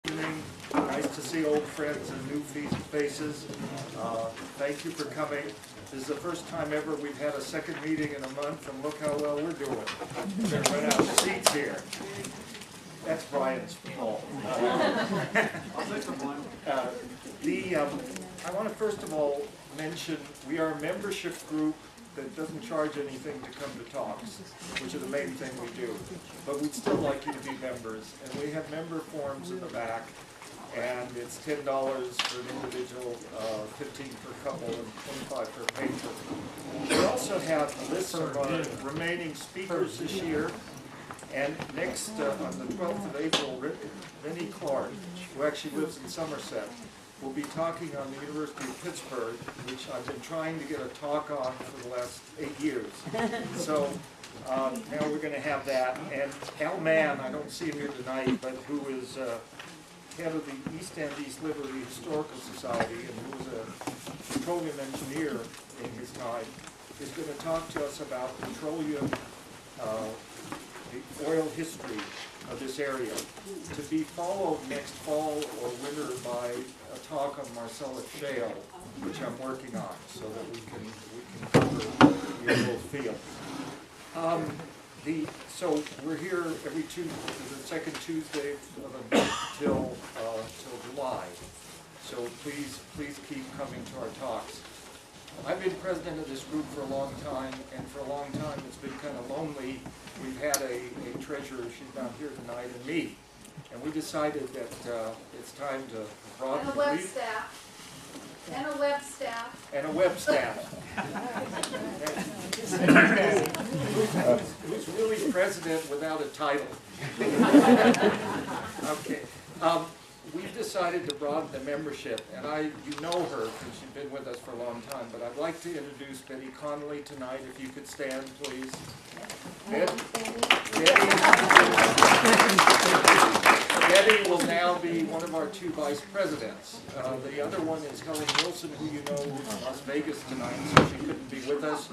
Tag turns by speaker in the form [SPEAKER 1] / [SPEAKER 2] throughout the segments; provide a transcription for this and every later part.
[SPEAKER 1] Evening. Nice to see old friends and new faces. Thank you for coming. This is the first time ever we've had a second meeting in a month, and look how well we're doing. We're going to run out of seats here. That's Brian's fault. I want to first of all mention we are a membership group that doesn't charge anything to come to talks, which is the main thing we do. But we'd still like you to be members. And we have member forms in the back, and it's $10 for an individual, $15 per couple, and $25 per patron. We also have lists of our remaining speakers this year. And next, on the 12th of April, Vinnie Clark, who actually lives in Somerset, will be talking on the University of Pittsburgh, which I've been trying to get a talk on for the last 8 years. So now we're going to have that. And Al Mann, I don't see him here tonight, but who is head of the East End East Liberty Historical Society and who was a petroleum engineer in his time, is going to talk to us about petroleum, the oil history of this area, to be followed next fall or winter by a talk on Marcellus Shale, which I'm working on, so that we can cover the oil field. So we're here every Tuesday, the second Tuesday of the month till July. So please keep coming to our talks. I've been president of this group for a long time, and for a long time it's been kind of lonely. We've had a treasurer, she's not here tonight, and me. And we decided that it's time to broaden the
[SPEAKER 2] web staff. And a web staff.
[SPEAKER 1] And a web staff. Who's really president without a title? Okay. We've decided to broaden the membership, and you know her because she's been with us for a long time, but I'd like to introduce Betty Connolly tonight, if you could stand, please. Betty will now be one of our two vice presidents. The other one is Helen Wilson, who you know is in Las Vegas tonight, so she couldn't be with us,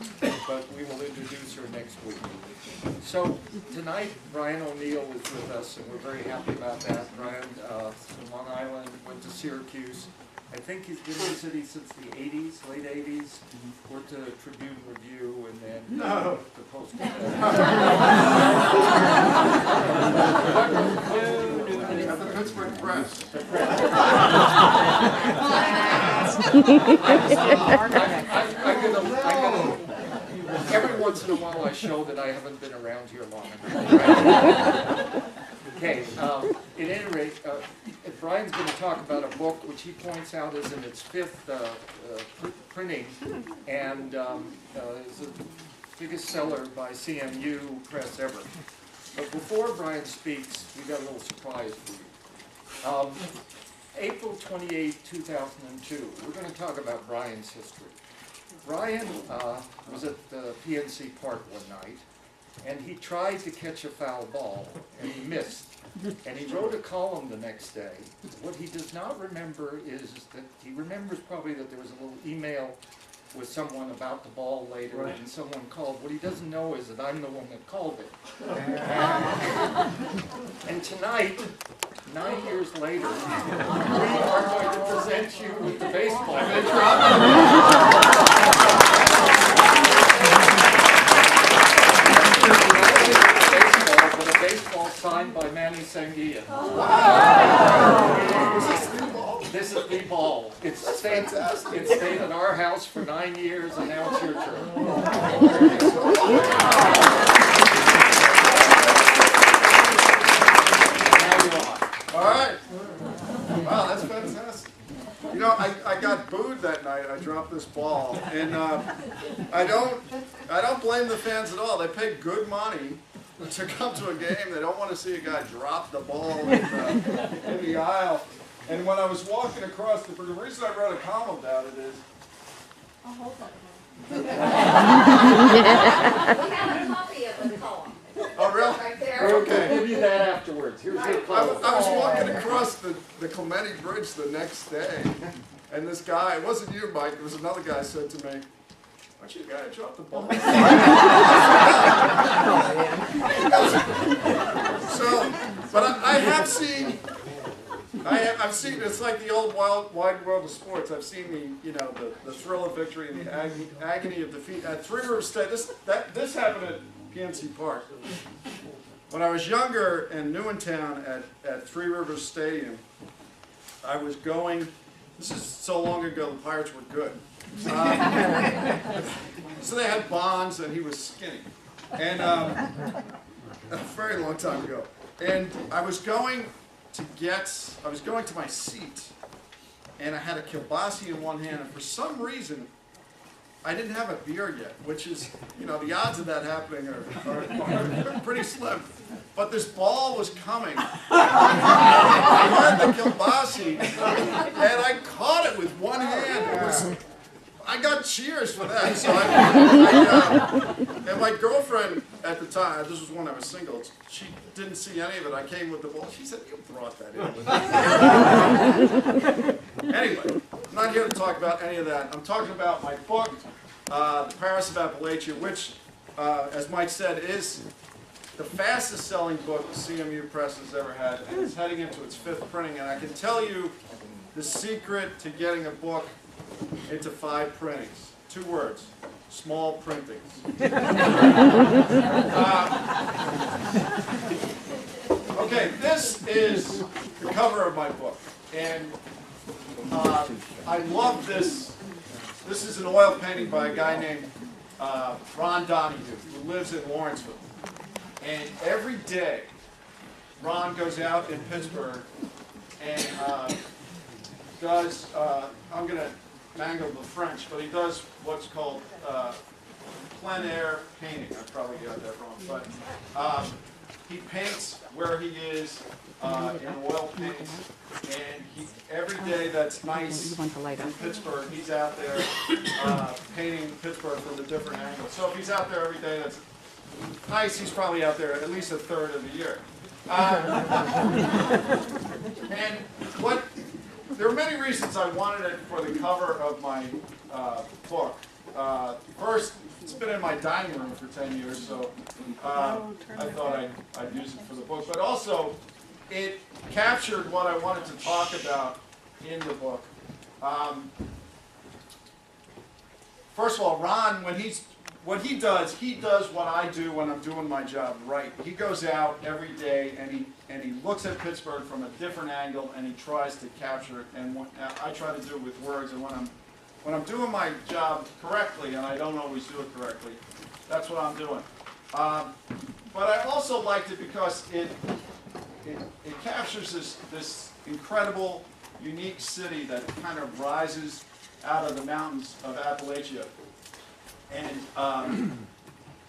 [SPEAKER 1] but we will introduce her next week. So tonight, Brian O'Neill is with us, and we're very happy about that. Brian from Long Island, went to Syracuse. I think he's been in the city since the 80s, late 80s. Worked at a Tribune Review and then the Post-Gazette.
[SPEAKER 3] At the Pittsburgh Press.
[SPEAKER 1] Every once in a while I show that I haven't been around here long enough. Okay, at any rate, Brian's going to talk about a book which he points out is in its fifth printing, and is the biggest seller by CMU Press ever. But before Brian speaks, we got a little surprise for you. April 28, 2002, we're going to talk about Brian's history. Brian was at the PNC Park one night, and he tried to catch a foul ball, and he missed. And he wrote a column the next day. What he does not remember is that he remembers probably that there was a little email with someone about the ball later, right, and someone called. What he doesn't know is that I'm the one that called it. And tonight, 9 years later, we are going to present you with the baseball. Baseball signed by Manny Sanguilla. This is the ball. It's stayed at our house for 9 years, and now it's your turn. Now you are.
[SPEAKER 3] All right. Wow, that's fantastic. You know, I got booed that night. I dropped this ball, and I don't blame the fans at all. They paid good money to come to a game. They don't want to see a guy drop the ball in the aisle. And when I was walking across, the reason I wrote a column about it is,
[SPEAKER 2] I'll hold that. We have a copy of the column.
[SPEAKER 3] oh really?
[SPEAKER 2] Right there.
[SPEAKER 3] Okay.
[SPEAKER 1] We'll give you that afterwards. Here's your
[SPEAKER 3] I
[SPEAKER 1] column.
[SPEAKER 3] was walking across the Clementi Bridge the next day, and this guy, it wasn't you, Mike, it was another guy, said to me, aren't you the guy who dropped the ball? So, but I have seen I've seen, it's like the old wide world of sports. I've seen the thrill of victory and the agony of defeat. At Three Rivers State, this happened at PNC Park. When I was younger and new in town at Three Rivers Stadium, I was going, this is so long ago, the Pirates were good. So they had Bonds and he was skinny. And a very long time ago. And I was going to my seat, and I had a kielbasa in one hand, and for some reason, I didn't have a beer yet, which is, the odds of that happening are pretty slim. But this ball was coming. I had the kielbasa, and I caught it with one hand. I got cheers for that. So and my girlfriend at the time, this was when I was single, she didn't see any of it. I came with the ball. She said, "You brought that in." Anyway, I'm not here to talk about any of that. I'm talking about my book, The Paris of Appalachia, which, as Mike said, is the fastest selling book CMU Press has ever had, and it's heading into its 5th printing. And I can tell you the secret to getting a book into 5 printings. 2 words: small printings. Okay, this is the cover of my book, and I love this. This is an oil painting by a guy named Ron Donahue, who lives in Lawrenceville. And every day, Ron goes out in Pittsburgh and does, I'm going to mangle the French, but he does what's called plein air painting. I probably got that wrong, but he paints where he is in oil paints, and every day that's nice in Pittsburgh, he's out there painting Pittsburgh from a different angle. So if he's out there every day that's nice, he's probably out there at least a third of the year. And there are many reasons I wanted it for the cover of my book. First, it's been in my dining room for 10 years, so I thought I'd use it for the book. But also, it captured what I wanted to talk about in the book. First of all, Ron, what he does what I do when I'm doing my job right. He goes out every day and he looks at Pittsburgh from a different angle and he tries to capture it. And I try to do it with words. And when I'm doing my job correctly, and I don't always do it correctly, that's what I'm doing. But I also liked it because it captures this incredible, unique city that kind of rises out of the mountains of Appalachia. And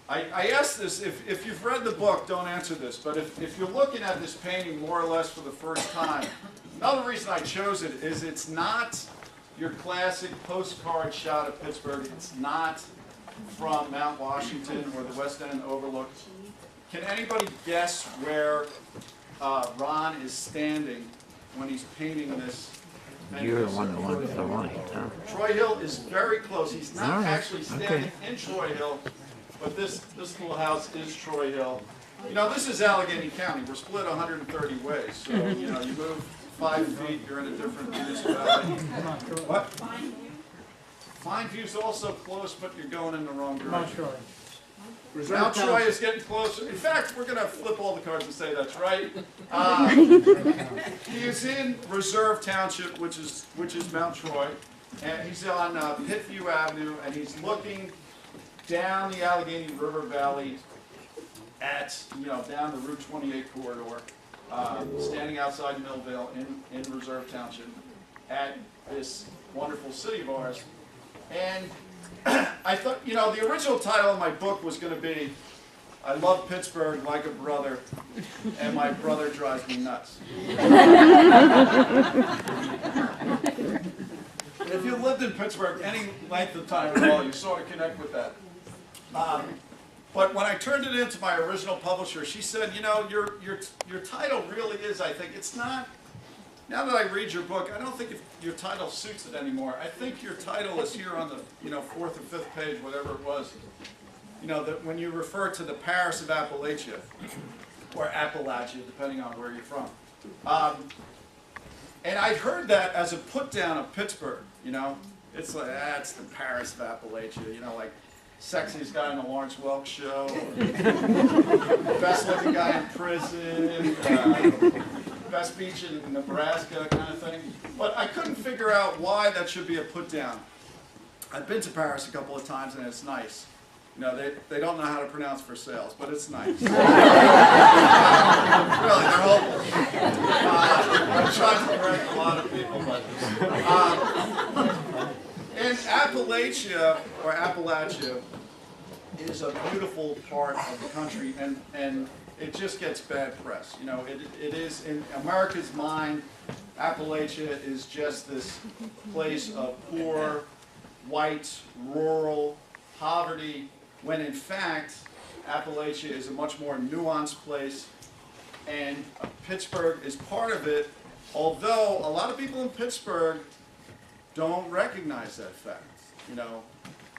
[SPEAKER 3] I ask this, if you've read the book, don't answer this, but if you're looking at this painting more or less for the first time, another reason I chose it is it's not your classic postcard shot of Pittsburgh. It's not from Mount Washington or the West End Overlook. Can anybody guess where Ron is standing when he's painting this?
[SPEAKER 4] You're the one that wants the light, huh?
[SPEAKER 3] Troy Hill is very close. He's not actually standing in Troy Hill, but this little house is Troy Hill. This is Allegheny County. We're split 130 ways, so you move 5 feet, you're in a different municipality. What? Fine View's also close, but you're going in the wrong direction. Mount Troy is getting closer. In fact, we're going to flip all the cards and say that's right. He is in Reserve Township, which is Mount Troy, and he's on Pittview Avenue, and he's looking down the Allegheny River Valley at down the Route 28 corridor, standing outside Millville in Reserve Township at this wonderful city of ours. And I thought, the original title of my book was going to be, I love Pittsburgh like a brother, and my brother drives me nuts. If you lived in Pittsburgh any length of time at all, you sort of connect with that. But when I turned it into my original publisher, she said, your title really is, I think, it's not. Now that I read your book, I don't think your title suits it anymore. I think your title is here on the 4th or 5th page, whatever it was. That when you refer to the Paris of Appalachia, or Appalachia, depending on where you're from. And I'd heard that as a put down of Pittsburgh, you know. It's like, it's the Paris of Appalachia, you know, like sexiest guy in the Lawrence Welk show, best looking guy in prison, best beach in Nebraska kind of thing. But I couldn't figure out why that should be a put down. I've been to Paris a couple of times and it's nice. You know, they don't know how to pronounce for sales, but it's nice. Really, they're hopeless. I'm trying to correct a lot of people, but and Appalachia, or Appalachia, is a beautiful part of the country, and it just gets bad press. You know, it is, in America's mind, Appalachia is just this place of poor, white, rural poverty, when in fact, Appalachia is a much more nuanced place, and Pittsburgh is part of it, although a lot of people in Pittsburgh don't recognize that fact. You know,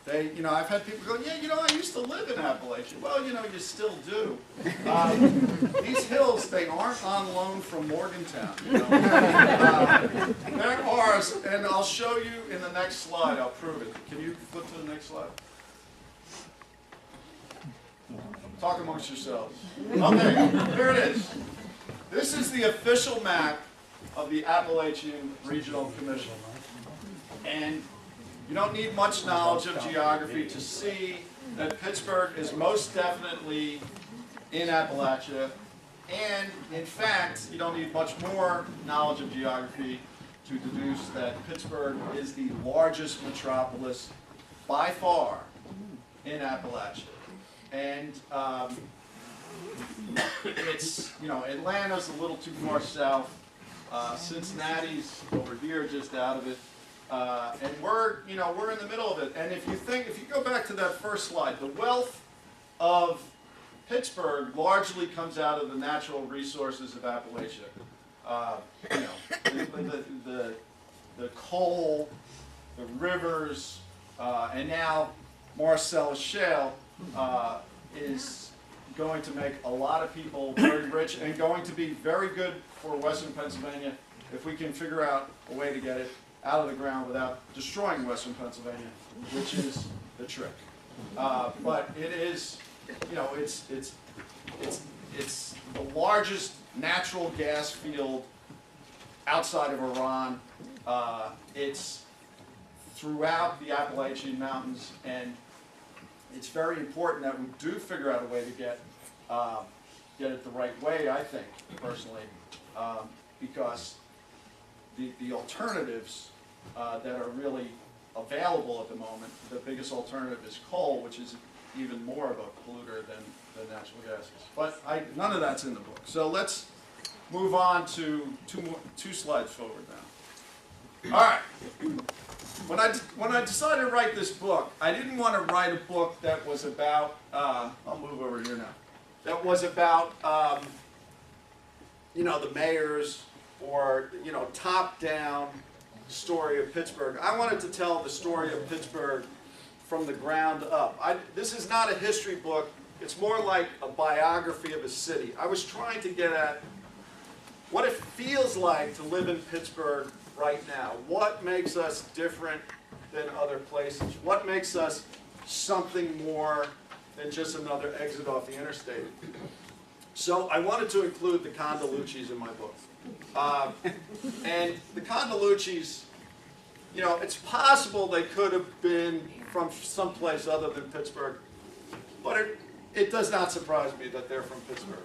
[SPEAKER 3] I've had people go, yeah, you know, I used to live in Appalachia. Well, you know, you still do. These hills, they aren't on loan from Morgantown. You know? They're ours, and I'll show you in the next slide. I'll prove it. Can you flip to the next slide? Talk amongst yourselves. Okay, here it is. This is the official map of the Appalachian Regional Commission. And you don't need much knowledge of geography to see that Pittsburgh is most definitely in Appalachia. And in fact, you don't need much more knowledge of geography to deduce that Pittsburgh is the largest metropolis by far in Appalachia. And it's, you know, Atlanta's a little too far south. Cincinnati's over here, just out of it. And we're in the middle of it. And if you go back to that first slide, the wealth of Pittsburgh largely comes out of the natural resources of Appalachia. You know, the coal, the rivers, and now Marcellus Shale is going to make a lot of people very rich and going to be very good for Western Pennsylvania if we can figure out a way to get it out of the ground without destroying Western Pennsylvania, which is the trick. But it is, you know, it's the largest natural gas field outside of Iran. It's throughout the Appalachian Mountains, and it's very important that we do figure out a way to get it the right way, I think, personally, because the alternatives that are really available at the moment, the biggest alternative is coal, which is even more of a polluter than natural gases. But none of that's in the book. So let's move on to two slides forward now. All right. When I decided to write this book, I didn't want to write a book that was about, I'll move over here now, that was about, you know, the mayors or, you know, top-down story of Pittsburgh. I wanted to tell the story of Pittsburgh from the ground up. This is not a history book. It's more like a biography of a city. I was trying to get at what it feels like to live in Pittsburgh right now. What makes us different than other places? What makes us something more than just another exit off the interstate? So I wanted to include the Condalucci's in my book. And the Condalucci's, you know, it's possible they could have been from someplace other than Pittsburgh, but it does not surprise me that they're from Pittsburgh.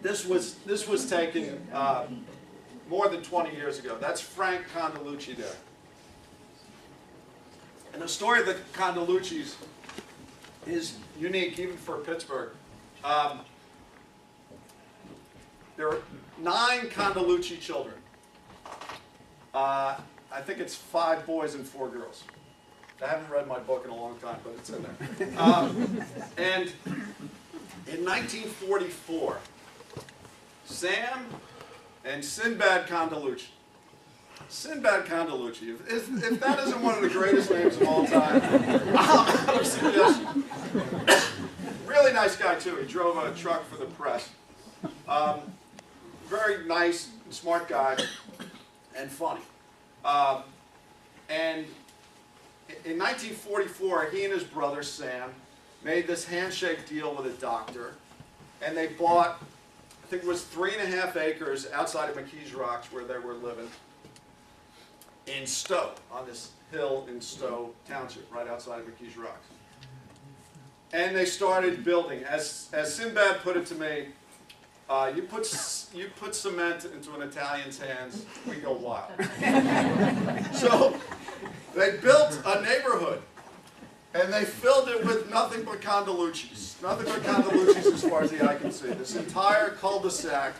[SPEAKER 3] This was taken more than 20 years ago. That's Frank Condalucci there. And the story of the Condalucci's is unique even for Pittsburgh. There are 9 Condalucci children. I think it's 5 boys and 4 girls. I haven't read my book in a long time, but it's in there. And in 1944, Sam and Sinbad Condalucci. Sinbad Condalucci. If that isn't one of the greatest names of all time, I'll suggest you. Really nice guy, too. He drove a truck for the press. Very nice smart guy, and funny. And in 1944, he and his brother Sam made this handshake deal with a doctor, and they bought, I think it was 3.5 acres outside of McKees Rocks where they were living in Stowe, on this hill in Stowe Township, right outside of McKees Rocks. And they started building. As Sinbad put it to me, you put cement into an Italian's hands, we go wild. So they built a neighborhood, and they filled it with nothing but Condalucci's. Nothing but Condalucci's as far as the eye can see. This entire cul-de-sac,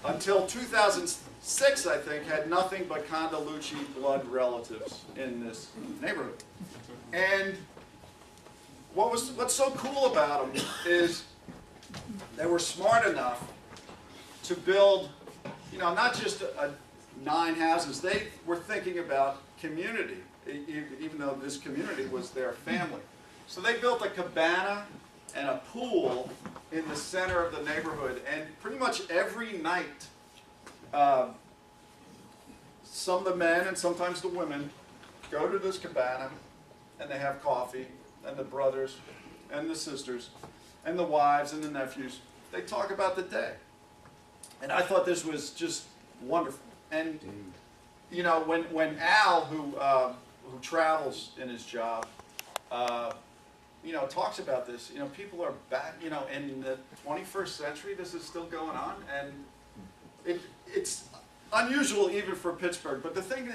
[SPEAKER 3] until 2006, I think, had nothing but Condalucci blood relatives in this neighborhood. And what's so cool about them is they were smart enough to build, not just 9 houses. They were thinking about community, even though this community was their family. So they built a cabana and a pool in the center of the neighborhood, and pretty much every night, some of the men and sometimes the women go to this cabana, and they have coffee, and the brothers and the sisters and the wives and the nephews, they talk about the day. And I thought this was just wonderful. And when Al, who travels in his job, talks about this, people are back, in the 21st century, this is still going on, and it's unusual even for Pittsburgh. But the thing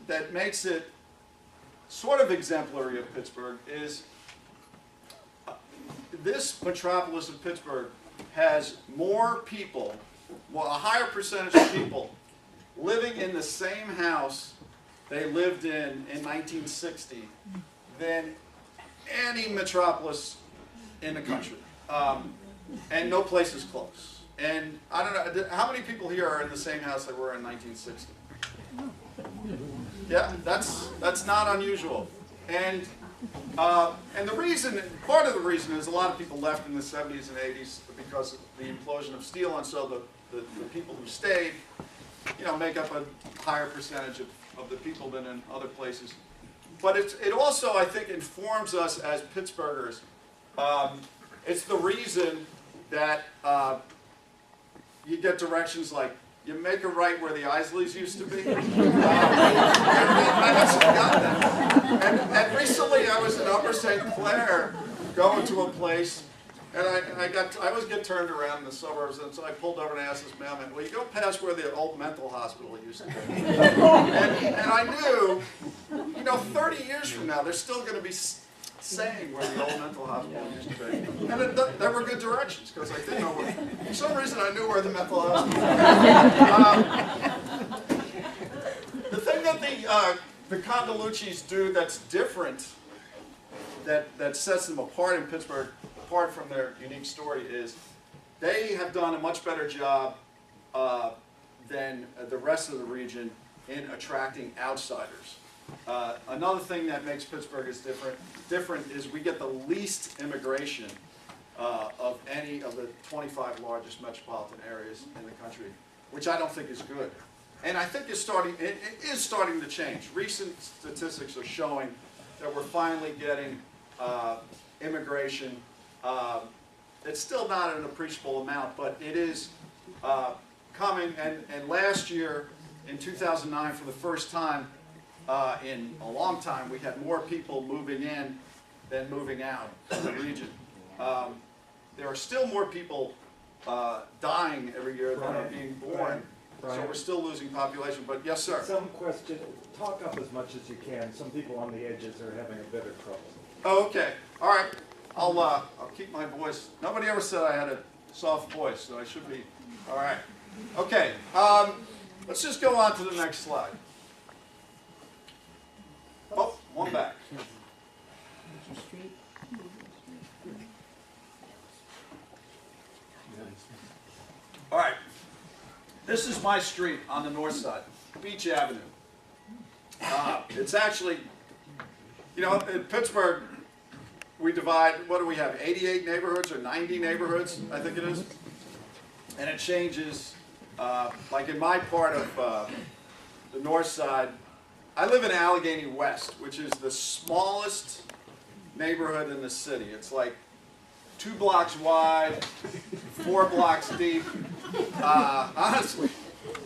[SPEAKER 3] that makes it sort of exemplary of Pittsburgh is this metropolis of Pittsburgh has more people, a higher percentage of people living in the same house they lived in 1960 than any metropolis in the country. And no place is close. And I don't know, how many people here are in the same house they were in 1960? Yeah, that's not unusual. And the reason, part of the reason is a lot of people left in the 70s and 80s because of the implosion of steel, and so the people who stayed, make up a higher percentage of the people than in other places. But it also, I think, informs us as Pittsburghers. It's the reason that you get directions like, you make a right where the Isleys used to be. And recently I was in Upper St. Clair going to a place, and I always get turned around in the suburbs, and so I pulled over and asked this mailman, well, you go past where the old mental hospital used to be. And I knew, 30 years from now, they're still going to be saying where the old mental hospital used to be. And there were good directions, because I did know where, for some reason I knew where the mental hospital was. The thing that the Condalucci's do that's different, that sets them apart in Pittsburgh, apart from their unique story, is they have done a much better job than the rest of the region in attracting outsiders. Another thing that makes Pittsburgh is different is we get the least immigration of any of the 25 largest metropolitan areas in the country, which I don't think is good. And I think it is starting to change. Recent statistics are showing that we're finally getting immigration. It's still not an appreciable amount, but it is coming. And last year, in 2009, for the first time in a long time, we had more people moving in than moving out of the region. There are still more people dying every year than are being born. So we're still losing population, but yes, sir.
[SPEAKER 1] Some question, talk up as much as you can. Some people on the edges are having a bit of trouble.
[SPEAKER 3] Oh, okay. All right. I'll keep my voice. Nobody ever said I had a soft voice, so I should be. All right. Okay. Let's just go on to the next slide. Oh, one back. All right. This is my street on the north side, Beach Avenue. It's actually, in Pittsburgh, we divide, what do we have, 88 neighborhoods or 90 neighborhoods, I think it is. and it changes. Like in my part of the north side, I live in Allegheny West, which is the smallest neighborhood in the city. It's like 2 blocks wide, 4 blocks deep, honestly.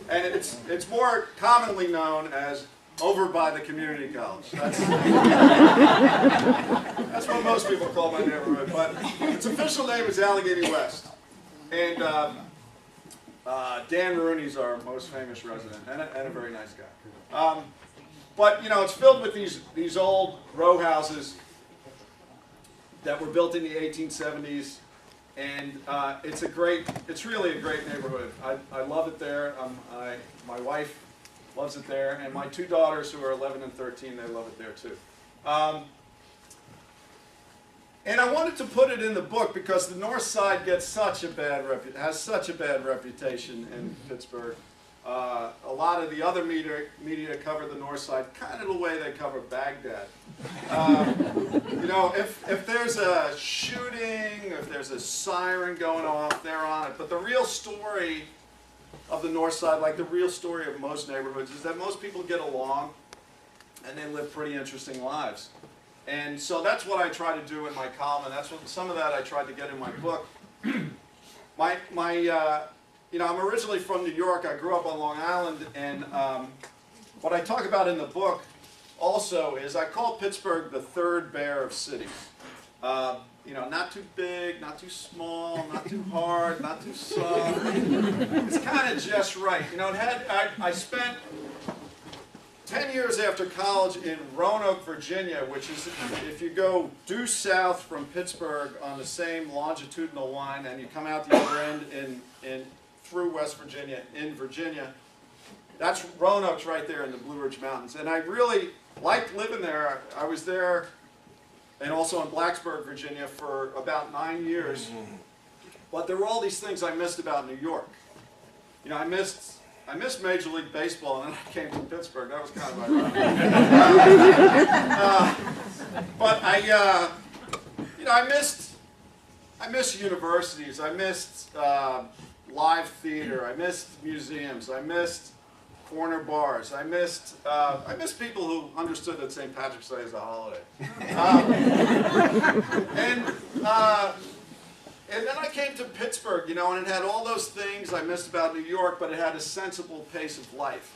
[SPEAKER 3] And it's more commonly known as over by the community college. That's what most people call my neighborhood, but its official name is Allegheny West. And Dan Rooney's our most famous resident, and a very nice guy. But you know, it's filled with these old row houses that were built in the 1870s, and it's really a great neighborhood. I love it there. My wife loves it there, and my 2 daughters, who are 11 and 13, they love it there too. And I wanted to put it in the book because the North Side has such a bad reputation in Pittsburgh. A lot of the other media cover the North Side kind of the way they cover Baghdad. You know, if there's a shooting, if there's a siren going off, they're on it. But the real story of the North Side, like the real story of most neighborhoods, is that most people get along and they live pretty interesting lives. And so that's what I try to do in my column, and that's what some of that I tried to get in my book. You know, I'm originally from New York. I grew up on Long Island, and what I talk about in the book also is I call Pittsburgh the third bear of cities. You know, not too big, not too small, not too hard, not too soft. It's kind of just right. You know, I spent 10 years after college in Roanoke, Virginia, which is, if you go due south from Pittsburgh on the same longitudinal line and you come out the other end through West Virginia, in Virginia, that's Roanoke's right there in the Blue Ridge Mountains. And I really liked living there. I was there and also in Blacksburg, Virginia for about 9 years. But there were all these things I missed about New York. You know, I missed Major League Baseball, and then I came to Pittsburgh. That was kind of ironic. But you know, I missed universities. I missed live theater. I missed museums. I missed corner bars. I missed people who understood that St. Patrick's Day is a holiday. And then I came to Pittsburgh, you know, and it had all those things I missed about New York, but it had a sensible pace of life.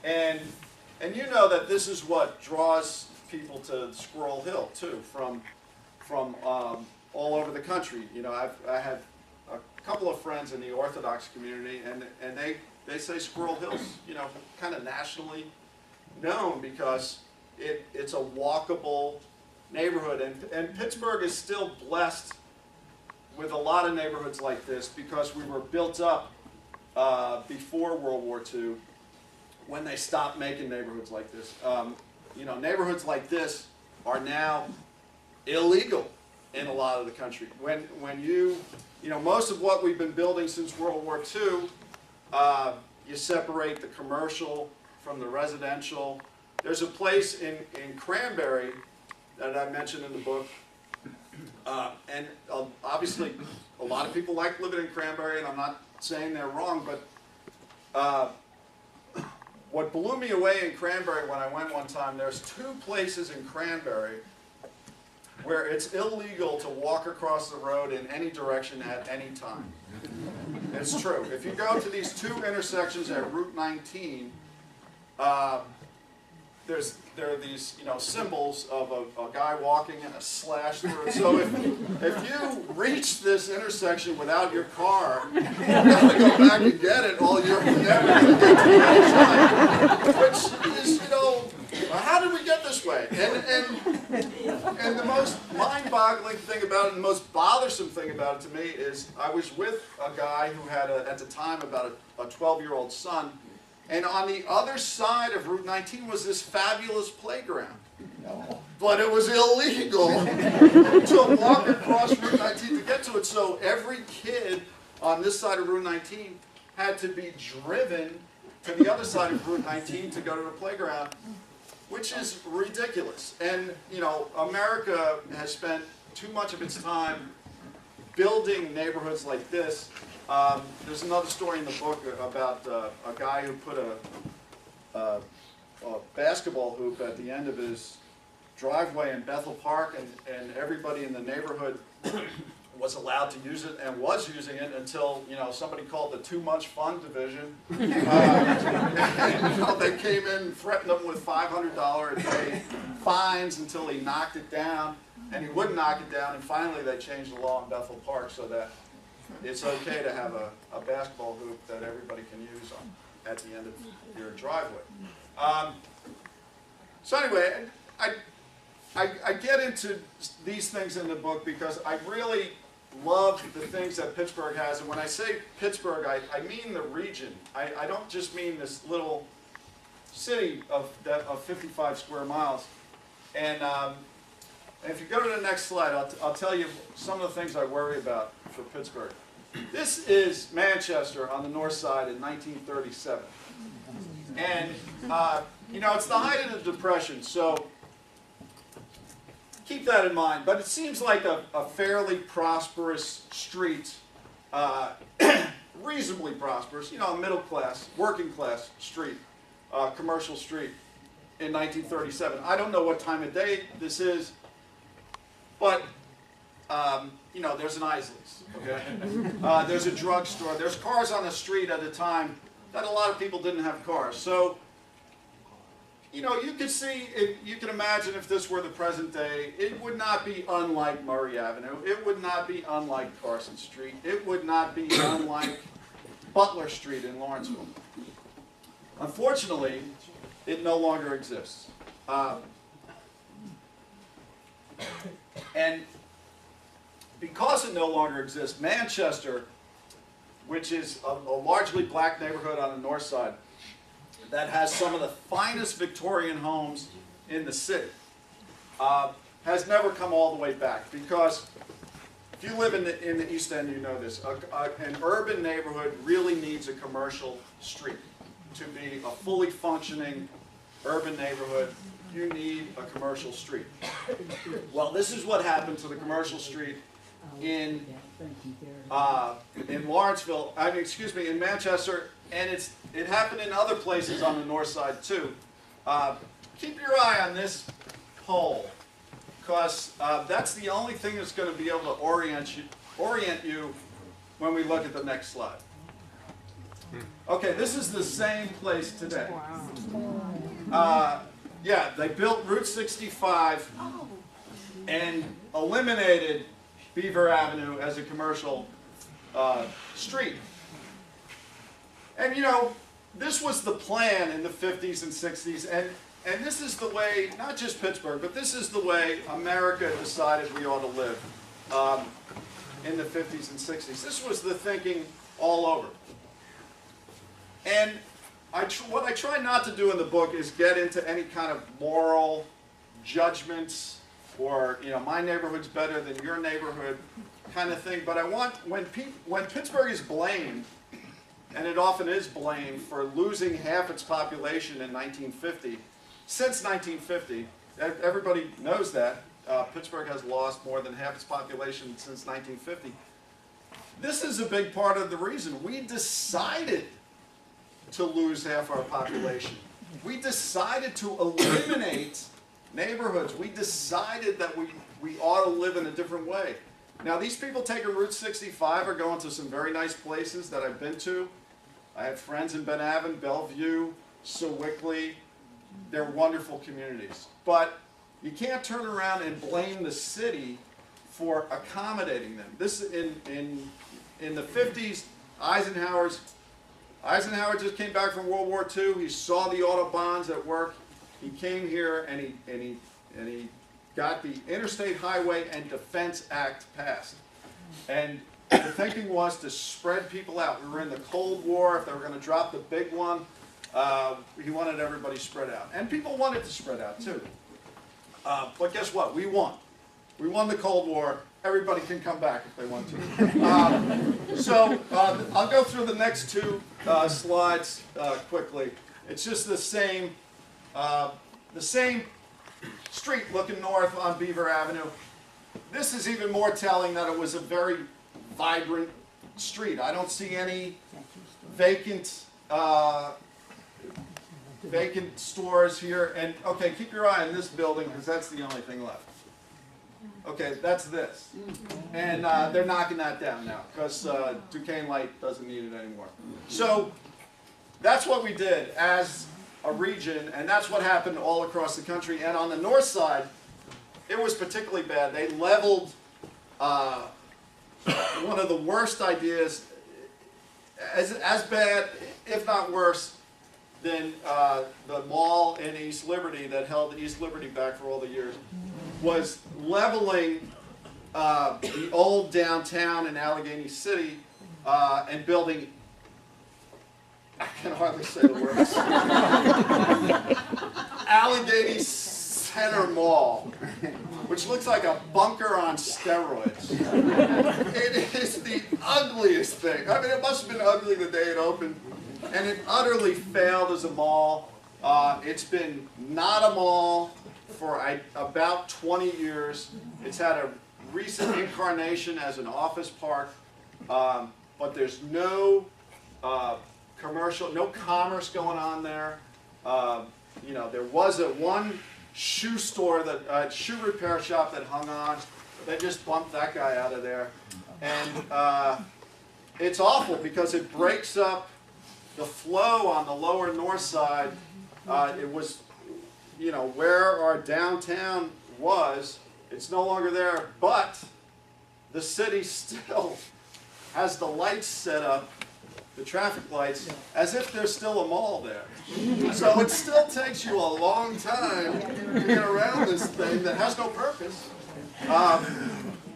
[SPEAKER 3] And you know that this is what draws people to Squirrel Hill too, from all over the country. You know, I have a couple of friends in the Orthodox community, and they say Squirrel Hill's, you know, kind of nationally known because it's a walkable neighborhood, and Pittsburgh is still blessed with a lot of neighborhoods like this because we were built up before World War II when they stopped making neighborhoods like this. You know, neighborhoods like this are now illegal in a lot of the country. When you know, most of what we've been building since World War II, you separate the commercial from the residential. There's a place in Cranberry that I mentioned in the book. And obviously, a lot of people like living in Cranberry, and I'm not saying they're wrong, but what blew me away in Cranberry when I went one time, there's 2 places in Cranberry where it's illegal to walk across the road in any direction at any time. It's true. If you go to these 2 intersections at Route 19, there are these, you know, symbols of a guy walking and a slash through it. So if you reach this intersection without your car, you gotta go back and get it, or you're never gonna get to the other side. Which is, you know, how did we get this way? And the most mind-boggling thing about it, and the most bothersome thing about it to me is I was with a guy who had, at the time, about a 12-year-old son. And on the other side of Route 19 was this fabulous playground. But it was illegal to walk across Route 19 to get to it. So every kid on this side of Route 19 had to be driven to the other side of Route 19 to go to the playground, which is ridiculous. And, you know, America has spent too much of its time building neighborhoods like this There's another story in the book about a guy who put a basketball hoop at the end of his driveway in Bethel Park, and everybody in the neighborhood was allowed to use it and was using it until, you know, somebody called the Too Much Fun Division. And, you know, they came in and threatened him with $500 a day fines until he knocked it down, and he wouldn't knock it down, and finally they changed the law in Bethel Park so that it's okay to have a basketball hoop that everybody can use at the end of your driveway. So anyway, I get into these things in the book because I really love the things that Pittsburgh has. And when I say Pittsburgh, I mean the region. I don't just mean this little city of 55 square miles. And if you go to the next slide, I'll tell you some of the things I worry about for Pittsburgh. This is Manchester on the north side in 1937. And, you know, it's the height of the Depression, so keep that in mind. But it seems like a fairly prosperous street, reasonably prosperous, you know, middle class, working class street, commercial street in 1937. I don't know what time of day this is, but, you know, there's an Isley's, okay? There's a drugstore. There's cars on the street at a time that a lot of people didn't have cars. So, you know, you could see, you can imagine if this were the present day, it would not be unlike Murray Avenue. It would not be unlike Carson Street. It would not be unlike Butler Street in Lawrenceville. Unfortunately, it no longer exists. And because it no longer exists, Manchester, which is a largely black neighborhood on the north side, that has some of the finest Victorian homes in the city, has never come all the way back. Because if you live in the East End, you know this. An urban neighborhood really needs a commercial street. To be a fully functioning urban neighborhood, you need a commercial street. Well, this is what happened to the commercial street in Lawrenceville, in Manchester, and it happened in other places on the north side too. Keep your eye on this pole, because that's the only thing that's going to be able to orient you when we look at the next slide. Okay, this is the same place today. Yeah, they built Route 65 and eliminated Beaver Avenue as a commercial street. And you know, this was the plan in the 50s and 60s, and this is the way, not just Pittsburgh, but this is the way America decided we ought to live in the 50s and 60s. This was the thinking all over. And what I try not to do in the book is get into any kind of moral judgments or, you know, my neighborhood's better than your neighborhood kind of thing. But I want, when Pittsburgh is blamed, and it often is blamed for losing half its population in 1950, since 1950, everybody knows that, Pittsburgh has lost more than half its population since 1950. This is a big part of the reason. We decided to lose half our population. We decided to eliminate neighborhoods. We decided that we ought to live in a different way. Now, these people taking Route 65 are going to some very nice places that I've been to. I have friends in Ben Avon, Bellevue, Sewickley. They're wonderful communities. But you can't turn around and blame the city for accommodating them. This in the 50s, Eisenhower just came back from World War II. He saw the Autobahns at work. He came here and he got the Interstate Highway and Defense Act passed. And the thinking was to spread people out. We were in the Cold War. If they were going to drop the big one, he wanted everybody spread out. And people wanted to spread out too. But guess what? We won. We won the Cold War. Everybody can come back if they want to. So I'll go through the next two slides quickly. It's just the same street looking north on Beaver Avenue. This is even more telling that it was a very vibrant street. I don't see any vacant vacant stores here. And okay, keep your eye on this building because that's the only thing left. Okay, that's this. And they're knocking that down now because Duquesne Light doesn't need it anymore. So that's what we did as a region, and that's what happened all across the country. And on the north side, it was particularly bad. They leveled one of the worst ideas, as bad, if not worse, than the mall in East Liberty that held East Liberty back for all the years, was leveling the old downtown in Allegheny City and building, I can hardly say the words, Allegheny Center Mall, which looks like a bunker on steroids. It is the ugliest thing. I mean, it must have been ugly the day it opened, and it utterly failed as a mall. It's been not a mall for about 20 years. It's had a recent incarnation as an office park, but there's no commercial, no commerce going on there. You know, there was one shoe store, shoe repair shop that hung on. They just bumped that guy out of there. And it's awful because it breaks up the flow on the lower north side. It was, you know, where our downtown was, it's no longer there, but the city still has the lights set up, the traffic lights, as if there's still a mall there. So it still takes you a long time to get around this thing that has no purpose.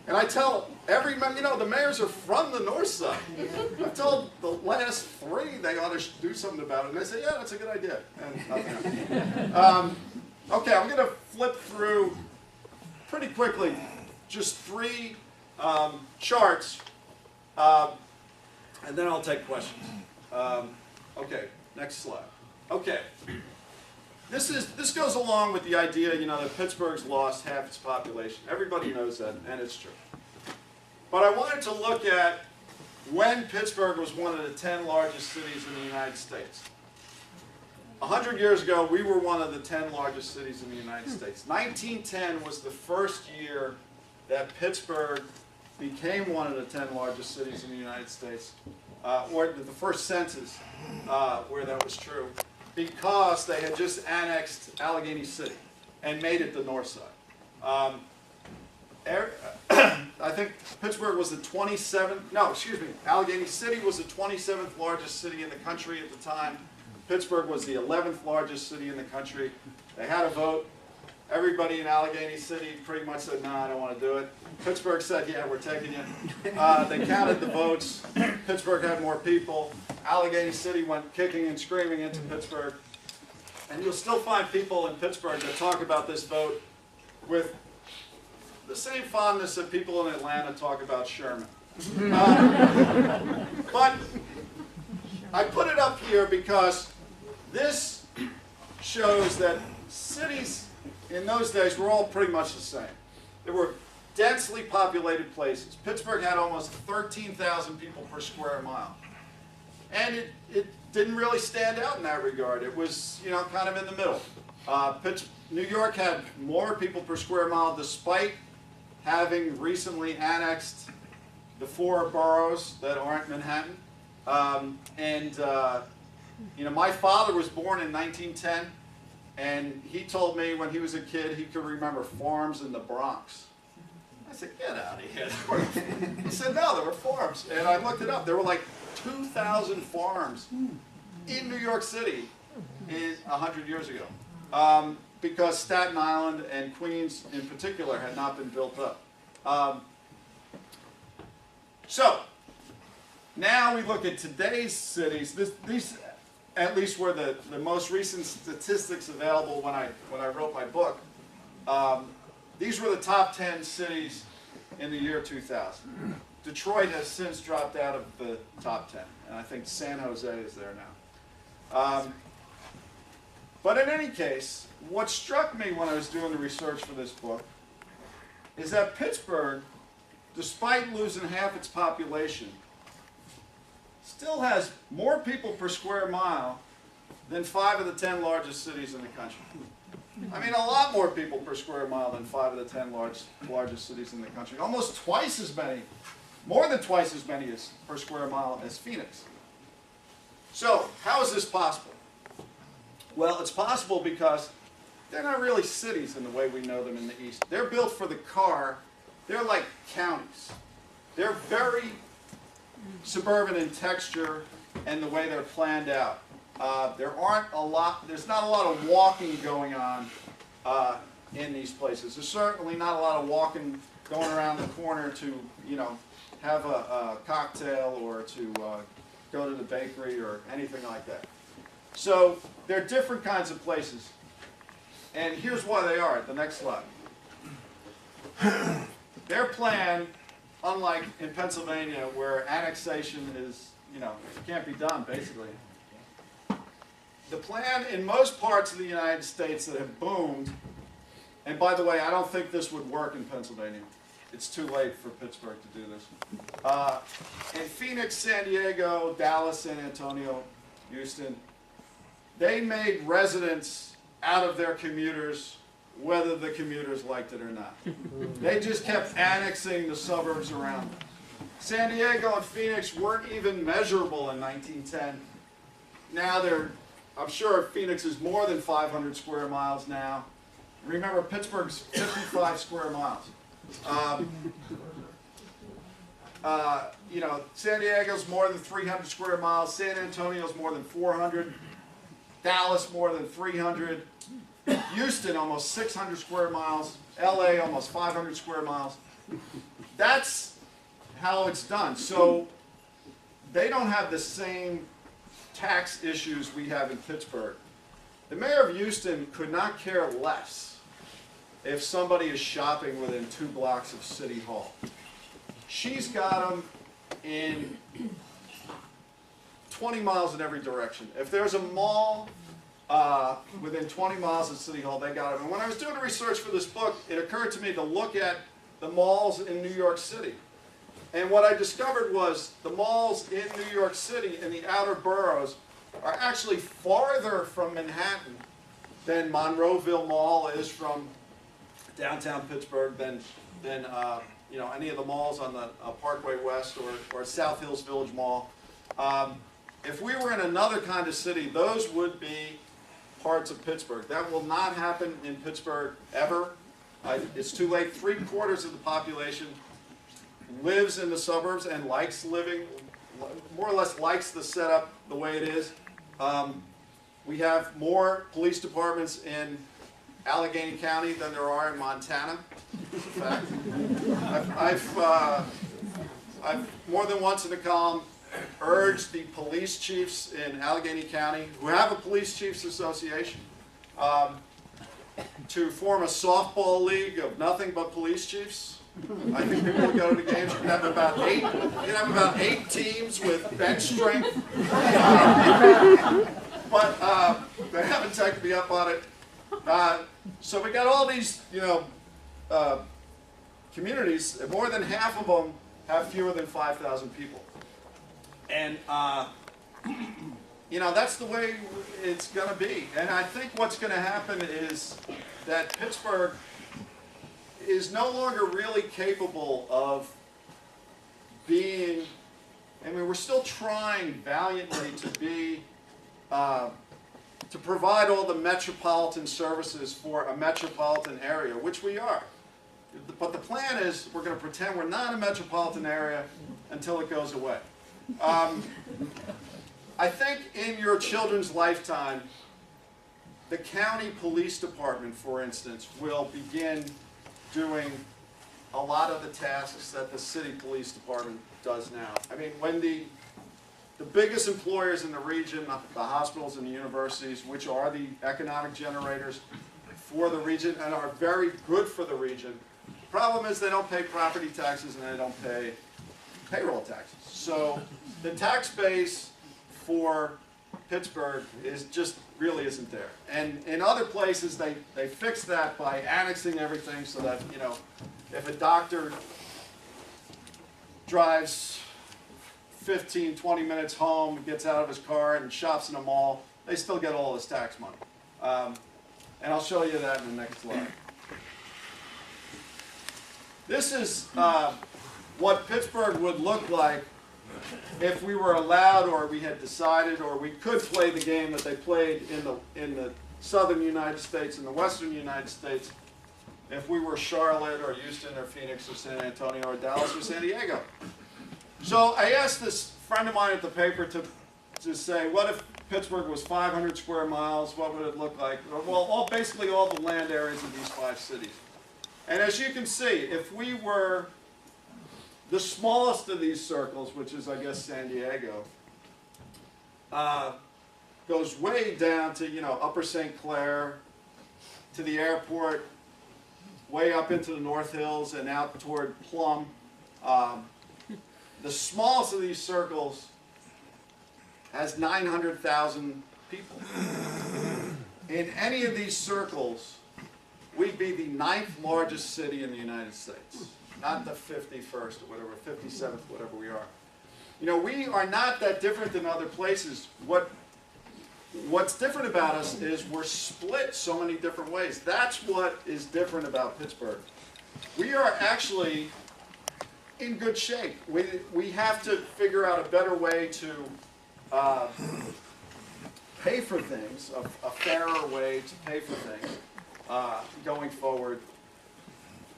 [SPEAKER 3] And I tell every member, you know, the mayors are from the north side. I've told the last 3 they ought to do something about it, and they say, yeah, that's a good idea. And okay, I'm going to flip through pretty quickly just 3 charts, and then I'll take questions. Okay, next slide. Okay, this goes along with the idea, you know, that Pittsburgh's lost half its population. Everybody knows that, and it's true. But I wanted to look at when Pittsburgh was one of the 10 largest cities in the United States. 100 years ago, we were one of the 10 largest cities in the United States. 1910 was the first year that Pittsburgh became one of the 10 largest cities in the United States, or the first census where that was true, because they had just annexed Allegheny City and made it the north side. I think Pittsburgh was the 27th, no, excuse me, Allegheny City was the 27th largest city in the country at the time. Pittsburgh was the 11th largest city in the country. They had a vote. Everybody in Allegheny City pretty much said, no, I don't want to do it. Pittsburgh said, yeah, we're taking you. They counted the votes. Pittsburgh had more people. Allegheny City went kicking and screaming into Pittsburgh. And you'll still find people in Pittsburgh that talk about this vote with the same fondness that people in Atlanta talk about Sherman. But I put it up here because this shows that cities in those days were all pretty much the same. They were densely populated places. Pittsburgh had almost 13,000 people per square mile. And it didn't really stand out in that regard. It was, you know, kind of in the middle. New York had more people per square mile despite having recently annexed the 4 boroughs that aren't Manhattan. You know, my father was born in 1910, and he told me when he was a kid he could remember farms in the Bronx. I said, get out of here. He said, no, there were farms. And I looked it up. There were like 2,000 farms in New York City 100 years ago. Because Staten Island and Queens in particular had not been built up. So, now we look at today's cities. These at least were the most recent statistics available when I wrote my book. These were the top 10 cities in the year 2000. Detroit has since dropped out of the top 10, and I think San Jose is there now. But in any case, what struck me when I was doing the research for this book is that Pittsburgh, despite losing half its population, still has more people per square mile than 5 of the 10 largest cities in the country. I mean, a lot more people per square mile than 5 of the 10 largest cities in the country. Almost twice as many, more than twice as many as per square mile as Phoenix. So, how is this possible? Well, it's possible because they're not really cities in the way we know them in the East. They're built for the car. They're like counties. They're very suburban in texture and the way they're planned out. There's not a lot of walking going on in these places. There's certainly not a lot of walking going around the corner to, have a cocktail or to go to the bakery or anything like that. So they're different kinds of places. And here's why they are. The next slide. Their plan, unlike in Pennsylvania where annexation is, can't be done basically. The plan in most parts of the United States that have boomed, and by the way, I don't think this would work in Pennsylvania. It's too late for Pittsburgh to do this. In Phoenix, San Diego, Dallas, San Antonio, Houston, they made residents out of their commuters whether the commuters liked it or not. They just kept annexing the suburbs around them. San Diego and Phoenix weren't even measurable in 1910. Now I'm sure Phoenix is more than 500 square miles now. Remember, Pittsburgh's 55 square miles. San Diego's more than 300 square miles. San Antonio's more than 400. Dallas more than 300. Houston almost 600 square miles. LA almost 500 square miles. That's how it's done. So they don't have the same tax issues we have in Pittsburgh. The mayor of Houston could not care less if somebody is shopping within 2 blocks of City Hall. She's got them in 20 miles in every direction. If there's a mall within 20 miles of City Hall, they got them. And when I was doing the research for this book, it occurred to me to look at the malls in New York City. And what I discovered was the malls in New York City in the outer boroughs are actually farther from Manhattan than Monroeville Mall is from downtown Pittsburgh, than any of the malls on the Parkway West or South Hills Village Mall. If we were in another kind of city, those would be parts of Pittsburgh. That will not happen in Pittsburgh ever. It's too late. 3/4 of the population lives in the suburbs and likes living, more or less likes the setup the way it is. We have more police departments in Allegheny County than there are in Montana. In fact, I've more than once in the column urged the police chiefs in Allegheny County, who have a police chiefs association, to form a softball league of nothing but police chiefs. I think people would go to the games. You can have about 8 teams with bench strength. But they haven't taken me up on it. So we got all these, communities. More than half of them have fewer than 5,000 people. And that's the way it's going to be. And I think what's going to happen is that Pittsburgh is no longer really capable of being, we're still trying valiantly to be, to provide all the metropolitan services for a metropolitan area, which we are. But the plan is we're going to pretend we're not a metropolitan area until it goes away. I think in your children's lifetime, the county police department, for instance, will begin doing a lot of the tasks that the city police department does now. When the biggest employers in the region, the hospitals and the universities, which are the economic generators for the region and are very good for the region, the problem is they don't pay property taxes and they don't pay payroll taxes. So the tax base for Pittsburgh really isn't there. And in other places, they fix that by annexing everything so that, if a doctor drives 15, 20 minutes home, gets out of his car and shops in a mall, they still get all his tax money. And I'll show you that in the next slide. This is what Pittsburgh would look like if we were allowed, or we had decided, or we could play the game that they played in the southern United States and the western United States, if we were Charlotte or Houston or Phoenix or San Antonio or Dallas or San Diego. So I asked this friend of mine at the paper to say, what if Pittsburgh was 500 square miles, what would it look like? Well, basically all the land areas of these 5 cities. And as you can see, if we were the smallest of these circles, which is, I guess, San Diego, goes way down to, Upper St. Clair, to the airport, way up into the North Hills and out toward Plum. The smallest of these circles has 900,000 people. In any of these circles, we'd be the 9th largest city in the United States. Not the 51st or whatever, 57th, whatever we are. We are not that different than other places. What's different about us is we're split so many different ways. That's what is different about Pittsburgh. We are actually in good shape. We have to figure out a better way to pay for things, a fairer way to pay for things going forward.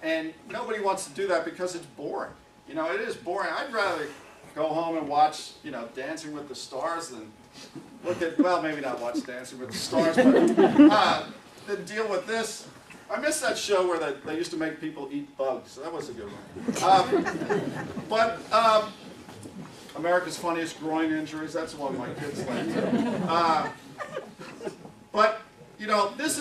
[SPEAKER 3] And nobody wants to do that because it's boring. It is boring. I'd rather go home and watch, Dancing with the Stars than look at, well, maybe not watch Dancing with the Stars, but then deal with this. I miss that show where they used to make people eat bugs. That was a good one. America's Funniest Groin Injuries, that's the one my kids like. But this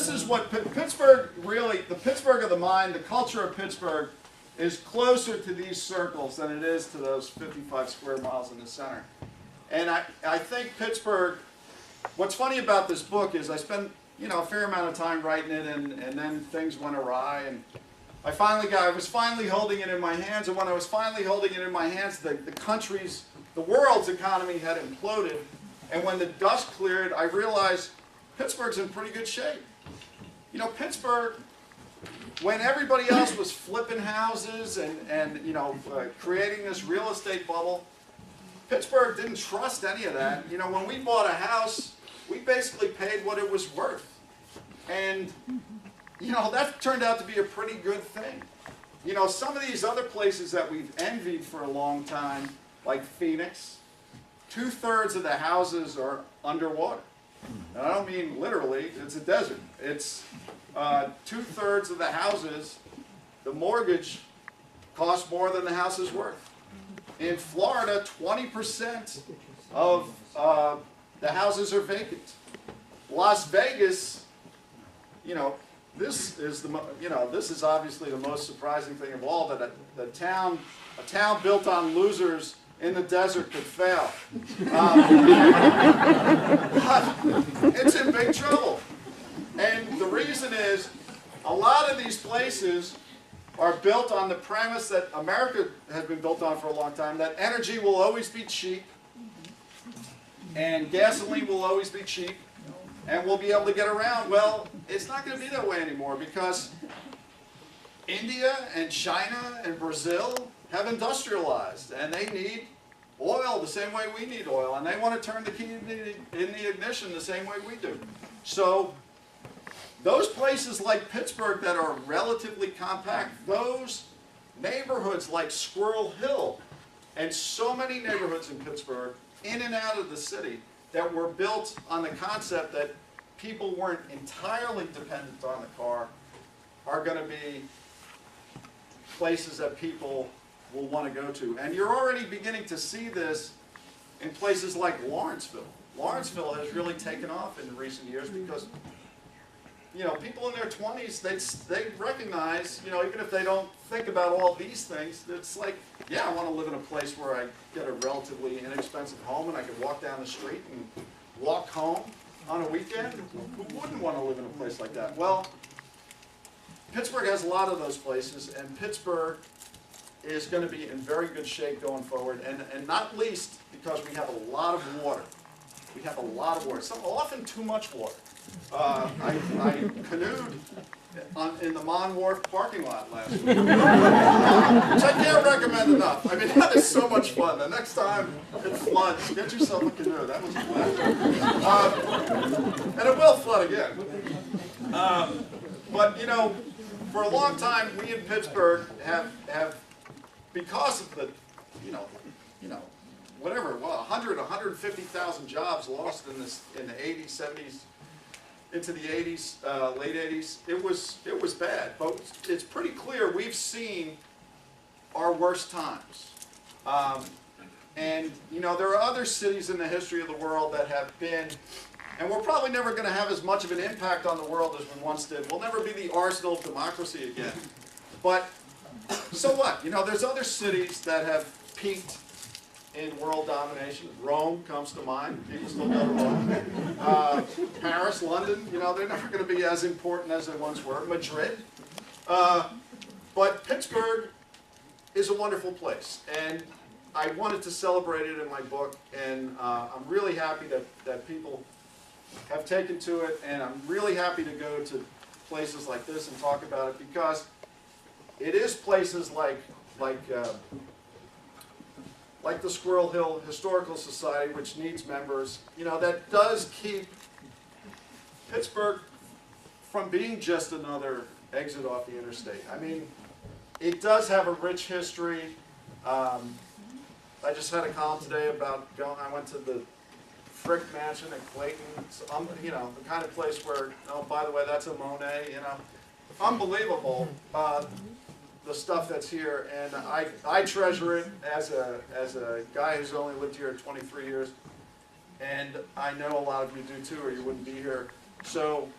[SPEAKER 3] is what Pittsburgh really, the Pittsburgh of the mind, the culture of Pittsburgh is closer to these circles than it is to those 55 square miles in the center. And I think Pittsburgh, what's funny about this book is I spent a fair amount of time writing it, and then things went awry, and I was finally holding it in my hands, and when I was finally holding it in my hands, the world's economy had imploded, and when the dust cleared, I realized Pittsburgh's in pretty good shape. Pittsburgh, when everybody else was flipping houses and creating this real estate bubble, Pittsburgh didn't trust any of that. When we bought a house, we basically paid what it was worth. And, that turned out to be a pretty good thing. Some of these other places that we've envied for a long time, like Phoenix, 2/3 of the houses are underwater. And I don't mean literally, it's a desert. It's 2/3 of the houses, the mortgage costs more than the house is worth. In Florida, 20% of the houses are vacant. Las Vegas, this is obviously the most surprising thing of all, that a town built on losers in the desert could fail. But it's in big trouble. And the reason is, a lot of these places are built on the premise that America has been built on for a long time, that energy will always be cheap, and gasoline will always be cheap, and we'll be able to get around. Well, it's not going to be that way anymore, because India and China and Brazil have industrialized, and they need oil the same way we need oil, and they want to turn the key in the ignition the same way we do. So those places like Pittsburgh that are relatively compact, those neighborhoods like Squirrel Hill, and so many neighborhoods in Pittsburgh, in and out of the city, that were built on the concept that people weren't entirely dependent on the car, are going to be places that people will want to go to. And you're already beginning to see this in places like Lawrenceville. Lawrenceville has really taken off in recent years because, people in their 20s, they recognize, even if they don't think about all these things, it's like, yeah, I want to live in a place where I get a relatively inexpensive home and I can walk down the street and walk home on a weekend. Who wouldn't want to live in a place like that? Well, Pittsburgh has a lot of those places, and Pittsburgh is going to be in very good shape going forward, and not least because we have a lot of water. We have a lot of water, often too much water. I canoed in the Mon Wharf parking lot last week, which I can't recommend enough. I mean, that is so much fun. The next time it floods, get yourself a canoe. That was a blast. And it will flood again. But, you know, for a long time, we in Pittsburgh have because of the, you know, whatever, well, 150,000 jobs lost in the 80s, 70s, into the 80s, late 80s. It was bad, but it's pretty clear we've seen our worst times. And, you know, there are other cities in the history of the world that have been, and we're probably never going to have as much of an impact on the world as we once did. We'll never be the arsenal of democracy again. But so what? You know, there's other cities that have peaked in world domination. Rome comes to mind. People still go to Rome. Paris, London, you know, they're never going to be as important as they once were. Madrid. But Pittsburgh is a wonderful place. And I wanted to celebrate it in my book. And I'm really happy that people have taken to it. And I'm really happy to go to places like this and talk about it, because it is places like the Squirrel Hill Historical Society, which needs members, you know, that does keep Pittsburgh from being just another exit off the interstate. I mean, it does have a rich history. I just had a column today about I went to the Frick Mansion at Clayton. It's, you know, the kind of place where, oh, by the way, that's a Monet, you know. Unbelievable. The stuff that's here, and I treasure it as a guy who's only lived here 23 years, and I know a lot of you do too, or you wouldn't be here. So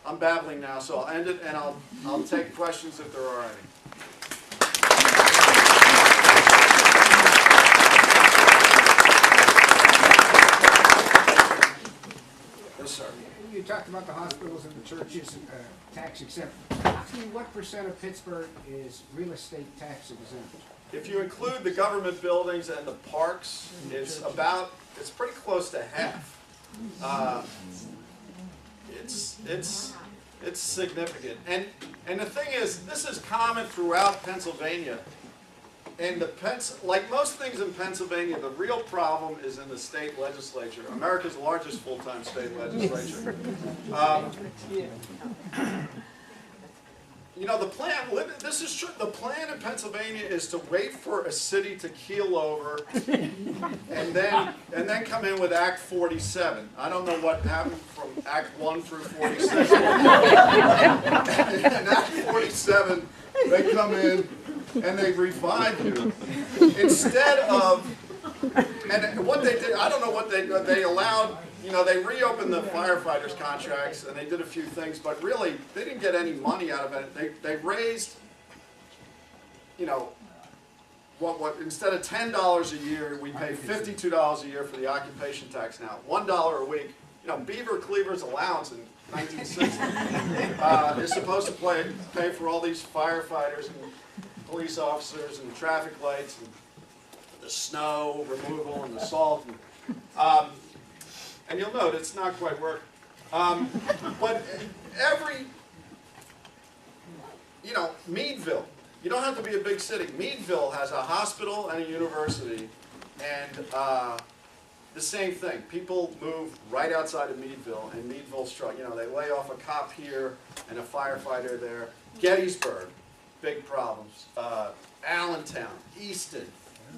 [SPEAKER 3] I'm babbling now, so I'll end it, and I'll take questions if there are any. Yes, sir.
[SPEAKER 5] You talked about the hospitals and the churches, tax exempt. What percent of Pittsburgh is real estate tax exempt?
[SPEAKER 3] If you include the government buildings and the parks, it's pretty close to half. It's significant. And the thing is, this is common throughout Pennsylvania. And like most things in Pennsylvania, the real problem is in the state legislature, America's largest full-time state legislature. You know, the plan, this is true, the plan in Pennsylvania is to wait for a city to keel over and then come in with Act 47. I don't know what happened from Act 1 through 47. In Act 47, they come in and they revive you. Instead of, and what they did, I don't know what they allowed, you know, they reopened the firefighters' contracts and they did a few things, but really, they didn't get any money out of it. They raised, you know, what instead of $10 a year, we pay $52 a year for the occupation tax now, $1 a week. You know, Beaver Cleaver's allowance in 1960 is supposed to pay for all these firefighters and police officers and traffic lights and the snow removal and the salt. And you'll note it's not quite working. But you know, Meadville, you don't have to be a big city. Meadville has a hospital and a university, and the same thing. People move right outside of Meadville, and Meadville, you know, they lay off a cop here and a firefighter there. Gettysburg, big problems. Allentown, Easton,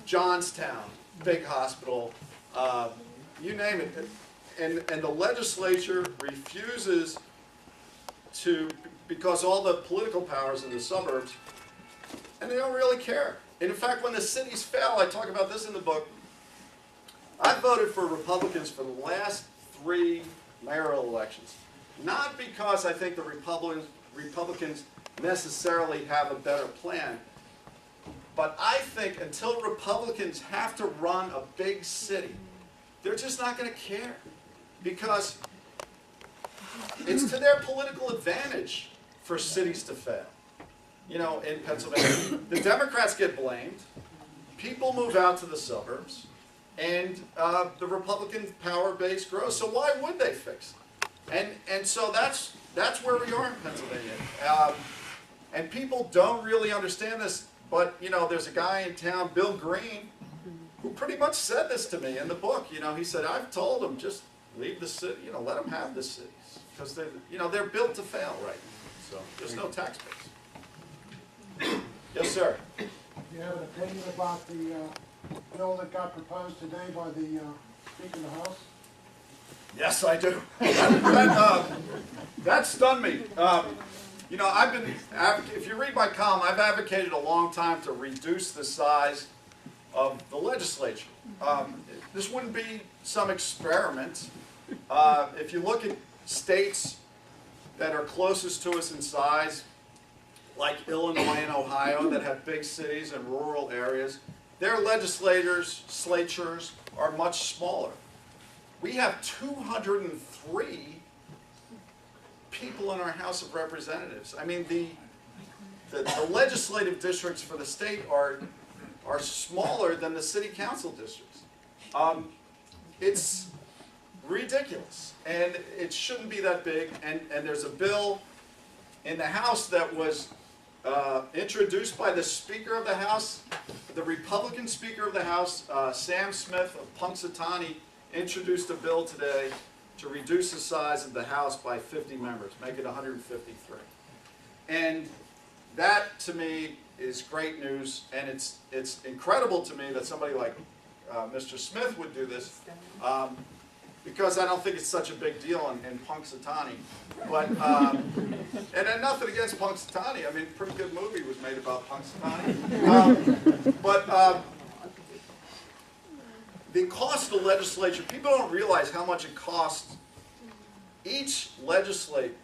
[SPEAKER 3] Johnstown, big hospital, you name it. And the legislature refuses to, because all the political powers in the suburbs, and they don't really care. And in fact, when the cities fail, I talk about this in the book, I voted for Republicans for the last 3 mayoral elections. Not because I think the Republicans necessarily have a better plan, but I think until Republicans have to run a big city, they're just not going to care, because it's to their political advantage for cities to fail. you know, in Pennsylvania. The Democrats get blamed. People move out to the suburbs, and the Republican power base grows. So why would they fix it? And so that's where we are in Pennsylvania. And people don't really understand this. But you know, there's a guy in town, Bill Green, who pretty much said this to me in the book. You know, he said, I've told them just leave the city. You know, let them have the cities because they're built to fail right now. So there's no tax base. Yes, sir.
[SPEAKER 6] Do you have an opinion about the bill that got proposed today by the Speaker of the House?
[SPEAKER 3] Yes, I do. That stunned me. You know, if you read my column, I've advocated a long time to reduce the size of the legislature. This wouldn't be some experiment. If you look at states that are closest to us in size, like Illinois and Ohio, that have big cities and rural areas, their legislatures are much smaller. We have 203 people in our House of Representatives. I mean, the legislative districts for the state are smaller than the city council districts. It's ridiculous, and it shouldn't be that big. And there's a bill in the House that was introduced by the Speaker of the House, the Republican Speaker of the House, Sam Smith of Punxsutawney, introduced a bill today to reduce the size of the House by 50 members, make it 153. And that, to me, is great news, and it's incredible to me that somebody like Mr. Smith would do this, because I don't think it's such a big deal in Punxsutawney. But, and then nothing against Punxsutawney. I mean, a pretty good movie was made about Punxsutawney. But the cost of the legislature, people don't realize how much it costs. Each legislator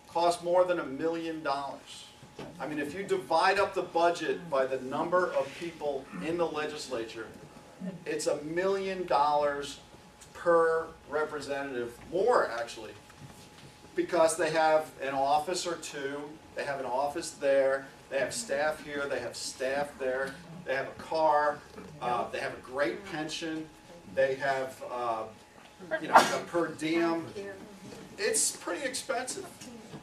[SPEAKER 3] costs more than $1 million. I mean, if you divide up the budget by the number of people in the legislature, it's $1 million per representative, more actually, because they have an office or two, they have an office there, they have staff here, they have staff there, they have a car, they have a great pension, they have you know, a per diem. It's pretty expensive,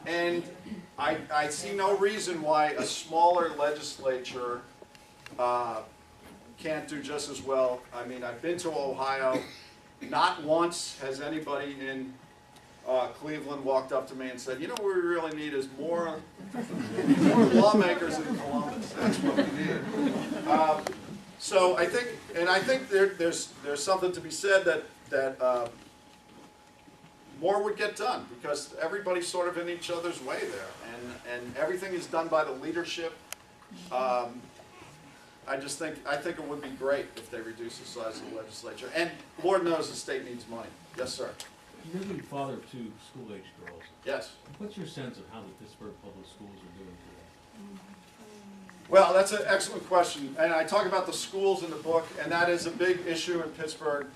[SPEAKER 3] and I see no reason why a smaller legislature can't do just as well. I mean, I've been to Ohio. Not once has anybody in Cleveland walked up to me and said, you know what we really need is more lawmakers in Columbus. That's what we need. So I think there's something to be said that more would get done, because everybody's sort of in each other's way there, and everything is done by the leadership. I think it would be great if they reduce the size of the legislature, and Lord knows the state needs money. Yes, sir.
[SPEAKER 7] You're the father of two school-age girls.
[SPEAKER 3] Yes.
[SPEAKER 7] What's your sense of how the Pittsburgh public schools are doing today?
[SPEAKER 3] Well, that's an excellent question, and I talk about the schools in the book, and that is a big issue in Pittsburgh.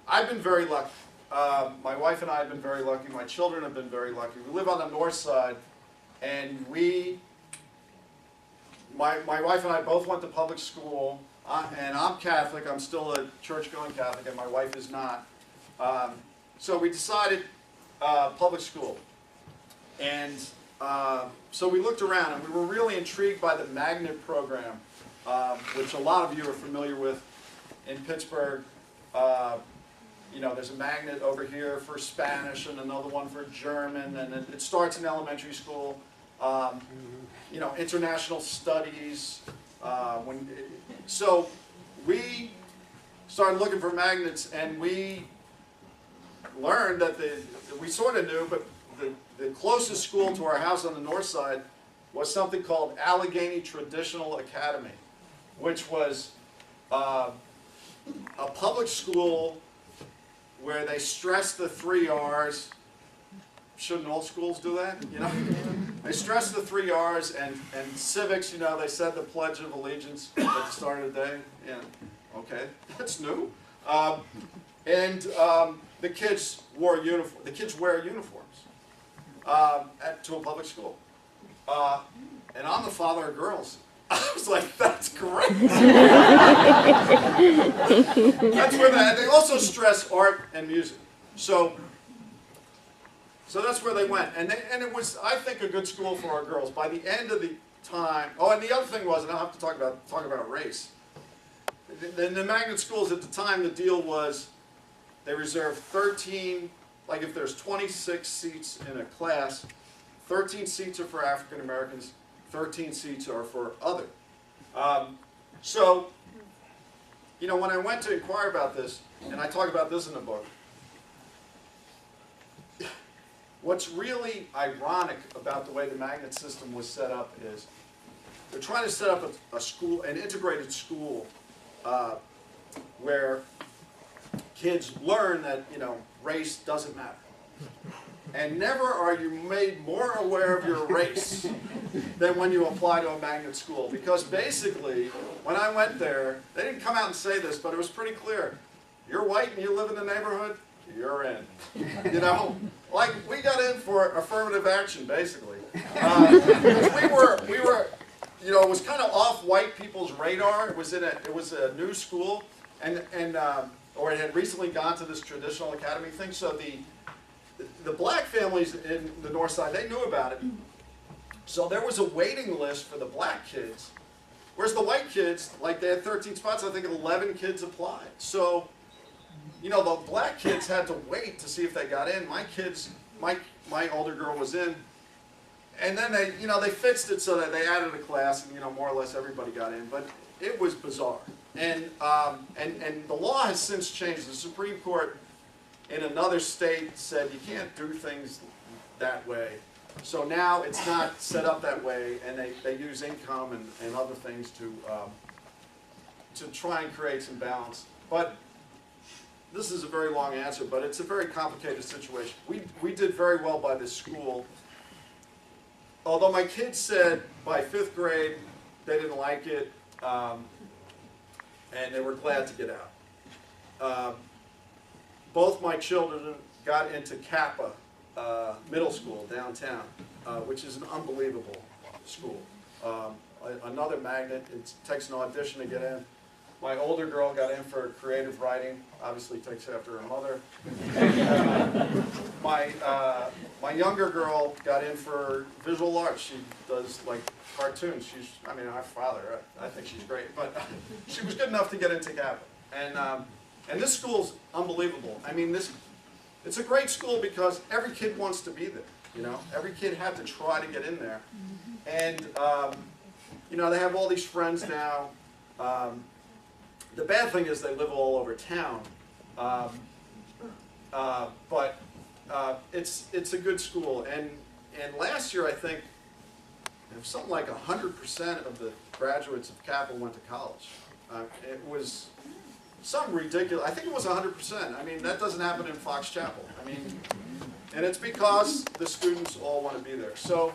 [SPEAKER 3] I've been very lucky. My wife and I have been very lucky. My children have been very lucky. We live on the north side, and my wife and I both went to public school, and I'm Catholic. I'm still a church-going Catholic, and my wife is not. So we decided public school, and so we looked around, and we were really intrigued by the magnet program, which a lot of you are familiar with in Pittsburgh. You know, there's a magnet over here for Spanish and another one for German, and it starts in elementary school. You know, international studies. So we started looking for magnets, and we learned that we sort of knew, but the closest school to our house on the north side was something called Allegheny Traditional Academy, which was a public school where they stressed the 3 R's. Shouldn't all schools do that? You know, they stressed the 3 R's and civics. You know, they said the Pledge of Allegiance at the start of the day. Yeah, okay, that's new. The kids wore uniforms. The kids wear uniforms. to a public school. And I'm the father of girls. I was like, that's great. That's where they also stress art and music. So that's where they went. And it was, I think, a good school for our girls. By the end of the time, oh, and the other thing was, and I'll have to talk about race. In the magnet schools at the time, the deal was they reserved 13, like if there's 26 seats in a class, 13 seats are for African Americans, 13 seats are for other. So, you know, when I went to inquire about this, and I talk about this in the book, what's really ironic about the way the magnet system was set up is they're trying to set up a school, an integrated school, where kids learn that, you know, race doesn't matter. And never are you made more aware of your race than when you apply to a magnet school. Because basically, when I went there, they didn't come out and say this, but it was pretty clear. You're white and you live in the neighborhood, you're in. You know, like we got in for affirmative action, basically. Because we were, you know, it was kind of off white people's radar. It was a new school, or it had recently gone to this traditional academy thing. So the black families in the north side, they knew about it. So there was a waiting list for the black kids. Whereas the white kids, like they had 13 spots, I think 11 kids applied. So, you know, the black kids had to wait to see if they got in. My kids, my older girl was in. And then they, you know, they fixed it so that they added a class and, you know, more or less everybody got in. But it was bizarre. And the law has since changed. The Supreme Court in another state said you can't do things that way. So now it's not set up that way, and they use income and other things to try and create some balance. But this is a very long answer, but it's a very complicated situation. We did very well by this school. Although my kids said by 5th grade they didn't like it, and they were glad to get out. Both my children got into Kappa Middle School downtown, which is an unbelievable school. Another magnet. It takes an audition to get in. My older girl got in for creative writing, obviously takes after her mother. My younger girl got in for visual arts. She does like cartoons. I mean, our father, I think she's great, but she was good enough to get into Kappa. And this school's unbelievable. I mean, it's a great school because every kid wants to be there. You know, every kid had to try to get in there. And, you know, they have all these friends now. The bad thing is they live all over town, but it's a good school. And last year, I think, something like 100% of the graduates of Kappa went to college. It was something ridiculous. I think it was 100%. I mean, that doesn't happen in Fox Chapel. I mean, and it's because the students all want to be there. So,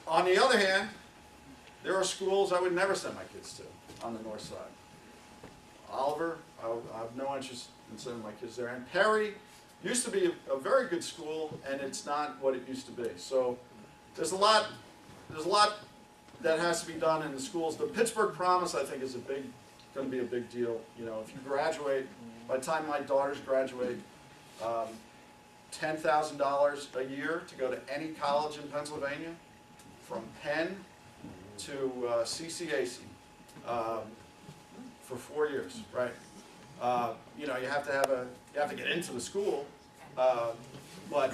[SPEAKER 3] on the other hand, there are schools I would never send my kids to on the north side. Oliver, I have no interest in sending my kids there. And Perry used to be a very good school, and it's not what it used to be. So there's a lot that has to be done in the schools. The Pittsburgh Promise, I think, is going to be a big deal. You know, if you graduate, by the time my daughters graduate, $10,000 a year to go to any college in Pennsylvania, from Penn to CCAC. For 4 years, right? You know, you have to get into the school, but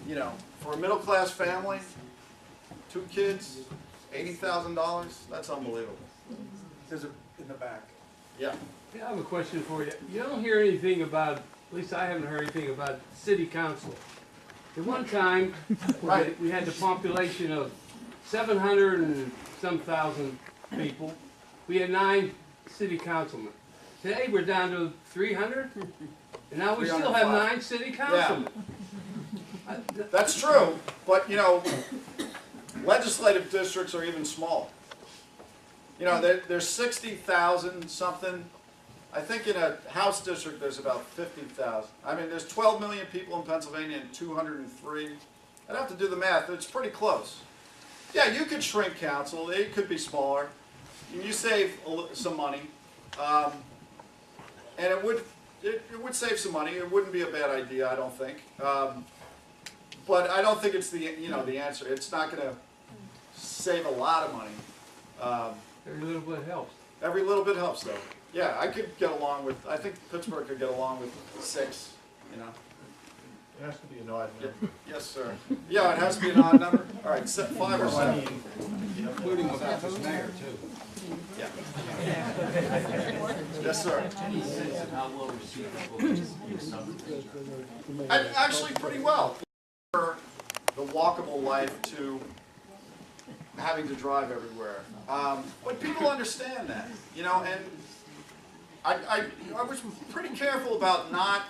[SPEAKER 3] you know, for a middle class family, 2 kids, $80,000, that's unbelievable.
[SPEAKER 1] There's a in the back.
[SPEAKER 3] Yeah.
[SPEAKER 8] I have a question for you. You don't hear anything about, at least I haven't heard anything about city council. At one time,
[SPEAKER 3] Right.
[SPEAKER 8] we had the population of 700 and some thousand people. We had 9 city councilmen. Today we're down to 300, and now we still have 9 city councilmen.
[SPEAKER 3] That's true, but you know, legislative districts are even smaller. You know, there's 60,000 something. I think in a House district there's about 50,000. I mean, there's 12 million people in Pennsylvania and 203 I'd have to do the math. It's pretty close. Yeah, you could shrink council. It could be smaller. You save some money, and it would save some money. It wouldn't be a bad idea, I don't think. But I don't think it's the answer. It's not going to save a lot of money.
[SPEAKER 8] Every little bit helps.
[SPEAKER 3] Every little bit helps, though. Yeah, I could get along with. I think Pittsburgh could get along with 6.
[SPEAKER 9] It has to be an odd number.
[SPEAKER 3] Yes, sir. Yeah, it has to be an odd number. All right, 5 or 7.
[SPEAKER 5] Including without the mayor, too.
[SPEAKER 3] Yeah. Yes, sir.
[SPEAKER 7] Any sense of how well received the book is in some
[SPEAKER 3] Actually, pretty well. The walkable life to having to drive everywhere. But people understand that, and I was pretty careful about not.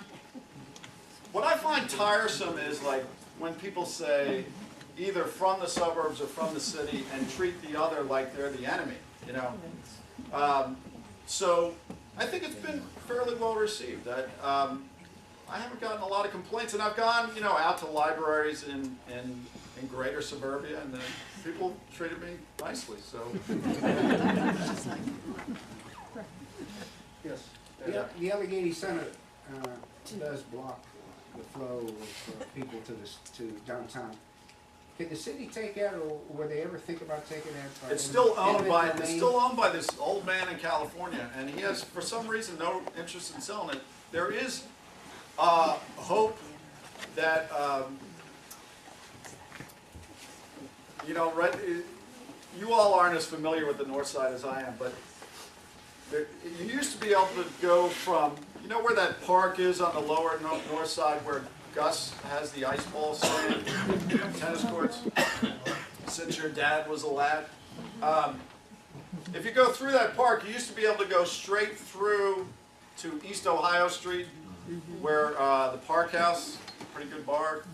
[SPEAKER 3] What I find tiresome is like when people say either from the suburbs or from the city and treat the other like they're the enemy, So I think it's been fairly well received. I haven't gotten a lot of complaints, and I've gone, out to libraries in greater suburbia, and people treated me nicely. So.
[SPEAKER 6] Yes.
[SPEAKER 5] The Allegheny Center does block the flow of people to downtown. Can the city take that, or would they ever think about taking that?
[SPEAKER 3] It's still owned by this old man in California, and he has, for some reason, no interest in selling it. There is hope that you all aren't as familiar with the north side as I am, but you used to be able to go from, where that park is on the lower north side where Gus has the ice ball stand, tennis courts, since your dad was a lad. If you go through that park, you used to be able to go straight through to East Ohio Street, where the Park House, pretty good bar,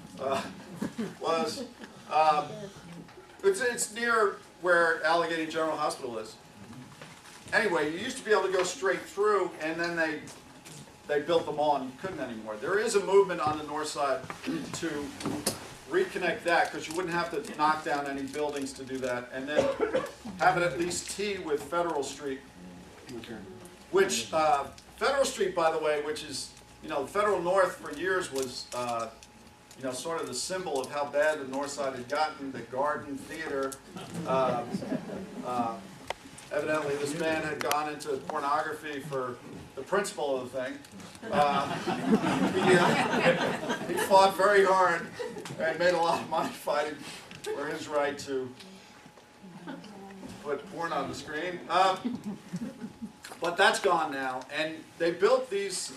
[SPEAKER 3] was. It's near where Allegheny General Hospital is. Anyway, you used to be able to go straight through, and then they built them all, and you couldn't anymore. There is a movement on the north side to reconnect that, because you wouldn't have to knock down any buildings to do that, and then have it at least tee with Federal Street, which Federal Street, by the way, which is, Federal North for years was, sort of the symbol of how bad the north side had gotten, the Garden Theater. Evidently, this man had gone into pornography for the principal of the thing. He fought very hard and made a lot of money fighting for his right to put porn on the screen. But that's gone now, and they built these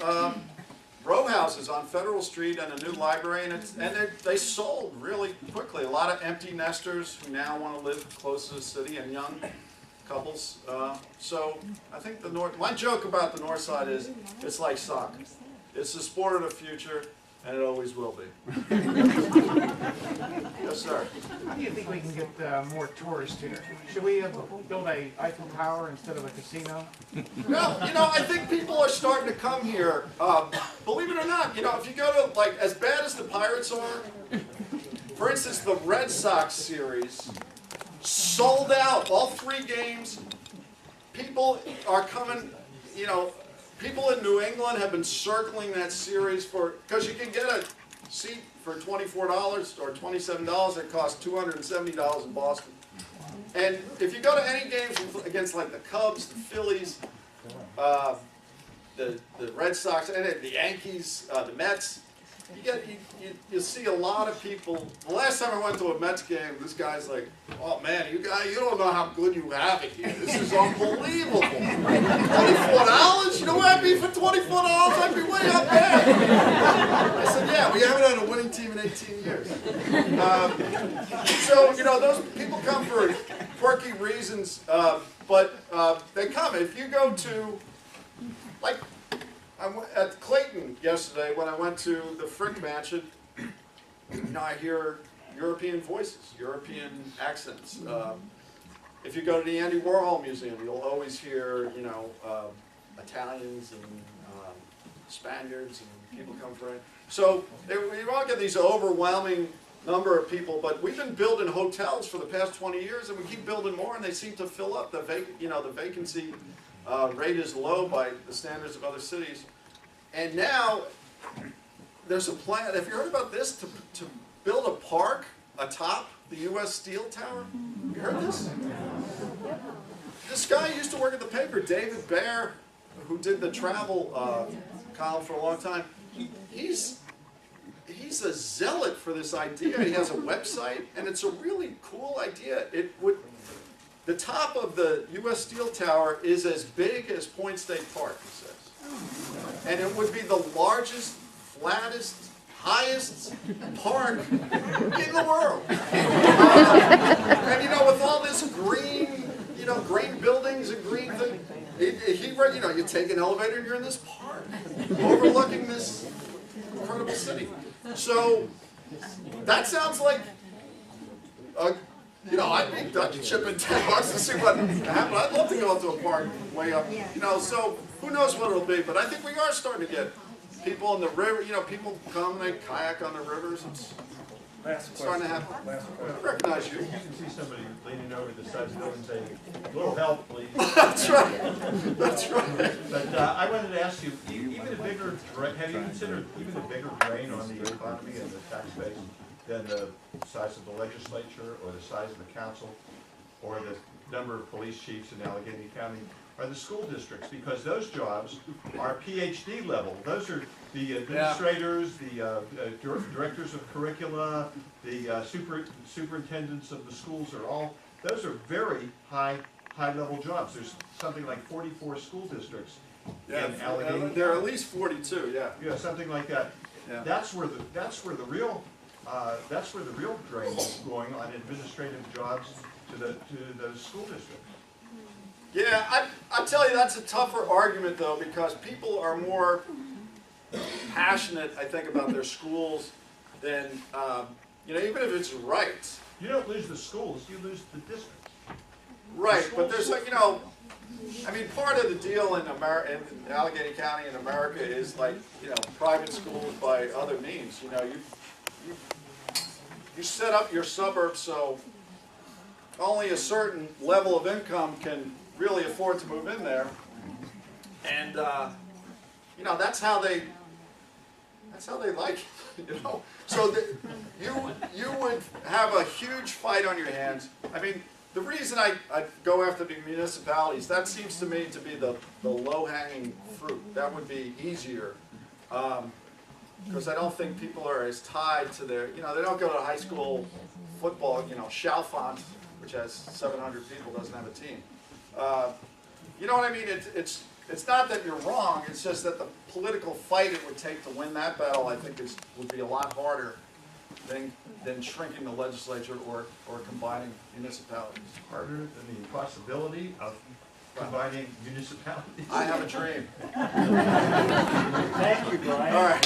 [SPEAKER 3] row houses on Federal Street and a new library, and they sold really quickly. A lot of empty nesters who now want to live close to the city, and young couples. So I think my joke about the north side is it's like soccer. It's the sport of the future, and it always will be. Yes, sir.
[SPEAKER 10] How do you think we can get more tourists here? Should we build a Eiffel Tower instead of a casino?
[SPEAKER 3] Well, I think people are starting to come here. Believe it or not, if you go to, as bad as the Pirates are, for instance, the Red Sox series, sold out, all 3 games. People are coming, people in New England have been circling that series because you can get a seat for $24 or $27 that costs $270 in Boston. And if you go to any games against the Cubs, the Phillies, the Red Sox, and the Yankees, the Mets, you see a lot of people. The last time I went to a Mets game, this guy's like, "Oh man, you don't know how good you have it here. This is unbelievable. $24? You know where I'd be for $24? I'd be way up there." I said, "Yeah, we haven't had a winning team in 18 years." So those people come for quirky reasons, but they come. If you go to I went at Clayton yesterday when I went to the Frick Mansion. I hear European voices, European accents. If you go to the Andy Warhol Museum, you'll always hear, Italians and Spaniards and people come from it. So you all get these overwhelming number of people, but we've been building hotels for the past 20 years, and we keep building more, and they seem to fill up. The vacancy rate is low by the standards of other cities. And now there's a plan. Have you heard about this? To build a park atop the U.S. Steel Tower? You heard this? This guy used to work at the paper, David Baer, who did the travel column for a long time. He's a zealot for this idea. He has a website, and it's a really cool idea. The top of the U.S. Steel Tower is as big as Point State Park, he says. And it would be the largest, flattest, highest park in the world. And you know, with all this green, green buildings and green things, you take an elevator and you're in this park, overlooking this incredible city. So that sounds like, I'd be chipping $10 to see what happened. I'd love to go out to a park way up, so who knows what it'll be. But I think we are starting to get people in the river, people come, they kayak on the rivers. It's starting to happen. I recognize you.
[SPEAKER 9] You can see somebody leaning over the side of the building saying, "A little help, please."
[SPEAKER 3] That's right. That's right.
[SPEAKER 9] But I wanted to ask you, even a bigger, have you considered even a bigger drain on the economy and the tax base than the size of the legislature or the size of the council or the number of police chiefs in Allegheny County are the school districts? Because those jobs are PhD level. Those are the administrators, the directors of curricula, the superintendents of the schools those are very high level jobs. There's something like 44 school districts in Allegheny.
[SPEAKER 3] There are at least 42, yeah.
[SPEAKER 9] Yeah, something like that.
[SPEAKER 3] Yeah.
[SPEAKER 9] That's where the real drain is going on administrative jobs to those school districts.
[SPEAKER 3] Yeah, I tell you, that's a tougher argument, though, because people are more passionate, I think, about their schools than, even if it's right.
[SPEAKER 9] You don't lose the schools, you lose the districts.
[SPEAKER 3] Right, but there's like, part of the deal in Allegheny County in America is private schools by other means. You set up your suburbs so only a certain level of income can really afford to move in there, and that's how they like it, So you would have a huge fight on your hands. I mean, the reason I go after the municipalities, that seems to me to be the low-hanging fruit. That would be easier, because I don't think people are as tied to their, they don't go to high school football, Chalfont, which has 700 people, doesn't have a team. You know what I mean? It's not that you're wrong, it's just that the political fight it would take to win that battle, I think, would be a lot harder than shrinking the legislature or combining municipalities.
[SPEAKER 9] Harder than the possibility of combining municipalities.
[SPEAKER 3] I have a dream.
[SPEAKER 1] Thank you, Brian.
[SPEAKER 3] All right.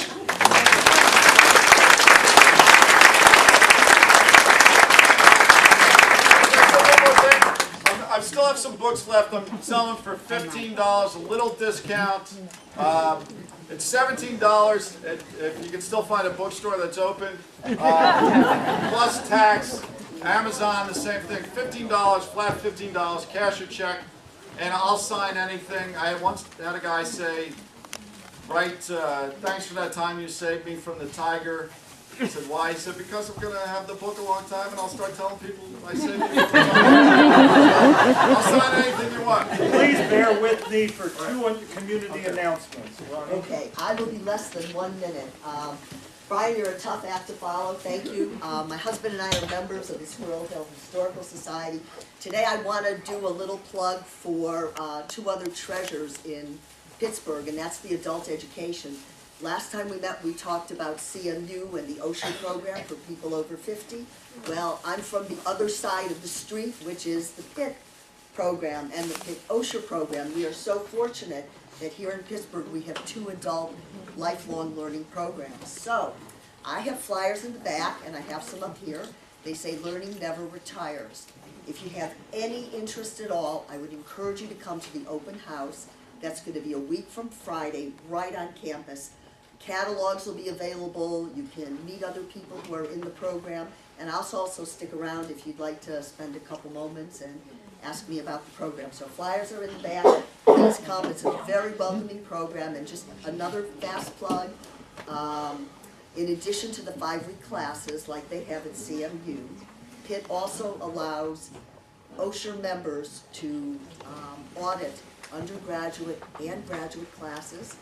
[SPEAKER 3] I still have some books left. I'm selling for $15, a little discount. It's $17 if you can still find a bookstore that's open. Plus tax. Amazon, the same thing. $15, flat $15, cash or check. And I'll sign anything. I once had a guy say, thanks for that time you saved me from the tiger. I said, why? He said, because I'm going to have the book a long time and I'll start telling people I saved you. I'll sign anything you want.
[SPEAKER 1] Please bear with me for two community announcements.
[SPEAKER 11] Okay, I will be less than 1 minute. Brian, you're a tough act to follow. Thank you. My husband and I are members of the Squirrel Hill Historical Society. Today I want to do a little plug for two other treasures in Pittsburgh, and that's the adult education. Last time we met, we talked about CMU and the OSHA program for people over 50. Well, I'm from the other side of the street, which is the Pitt program and the Pitt OSHA program. We are so fortunate that here in Pittsburgh we have 2 adult lifelong learning programs. So, I have flyers in the back and I have some up here. They say learning never retires. If you have any interest at all, I would encourage you to come to the open house. That's going to be a week from Friday, right on campus. Catalogs will be available, you can meet other people who are in the program, and I'll also stick around if you'd like to spend a couple moments and ask me about the program. So flyers are in the back, please come, it's a very welcoming program, and just another fast plug, in addition to the 5-week classes like they have at CMU, Pitt also allows OSHA members to audit undergraduate and graduate classes.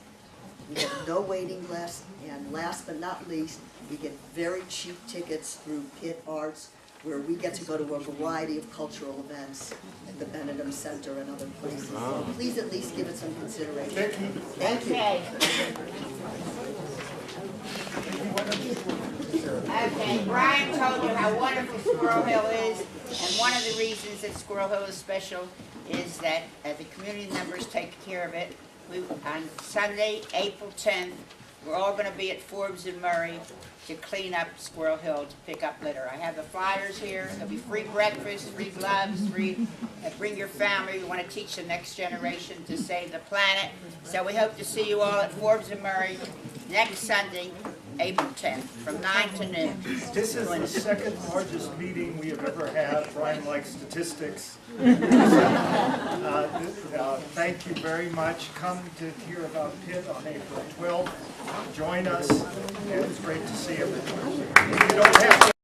[SPEAKER 11] We have no waiting list, and last but not least, we get very cheap tickets through Pitt Arts, where we get to go to a variety of cultural events at the Benedum Center and other places. So please at least give it some consideration. Thank you.
[SPEAKER 12] Okay, Brian told you how wonderful Squirrel Hill is, and one of the reasons that Squirrel Hill is special is that the community members take care of it. On Sunday, April 10th, we're all going to be at Forbes and Murray to clean up Squirrel Hill, to pick up litter. I have the flyers here. There'll be free breakfast, free gloves, bring your family. We want to teach the next generation to save the planet. So we hope to see you all at Forbes and Murray next Sunday, April 10th, from 9 to noon.
[SPEAKER 1] This is the second largest meeting we have ever had. Brian likes statistics. Thank you very much. Come to hear about Pitt on April 12th. Join us, and it's great to see everyone. You don't have to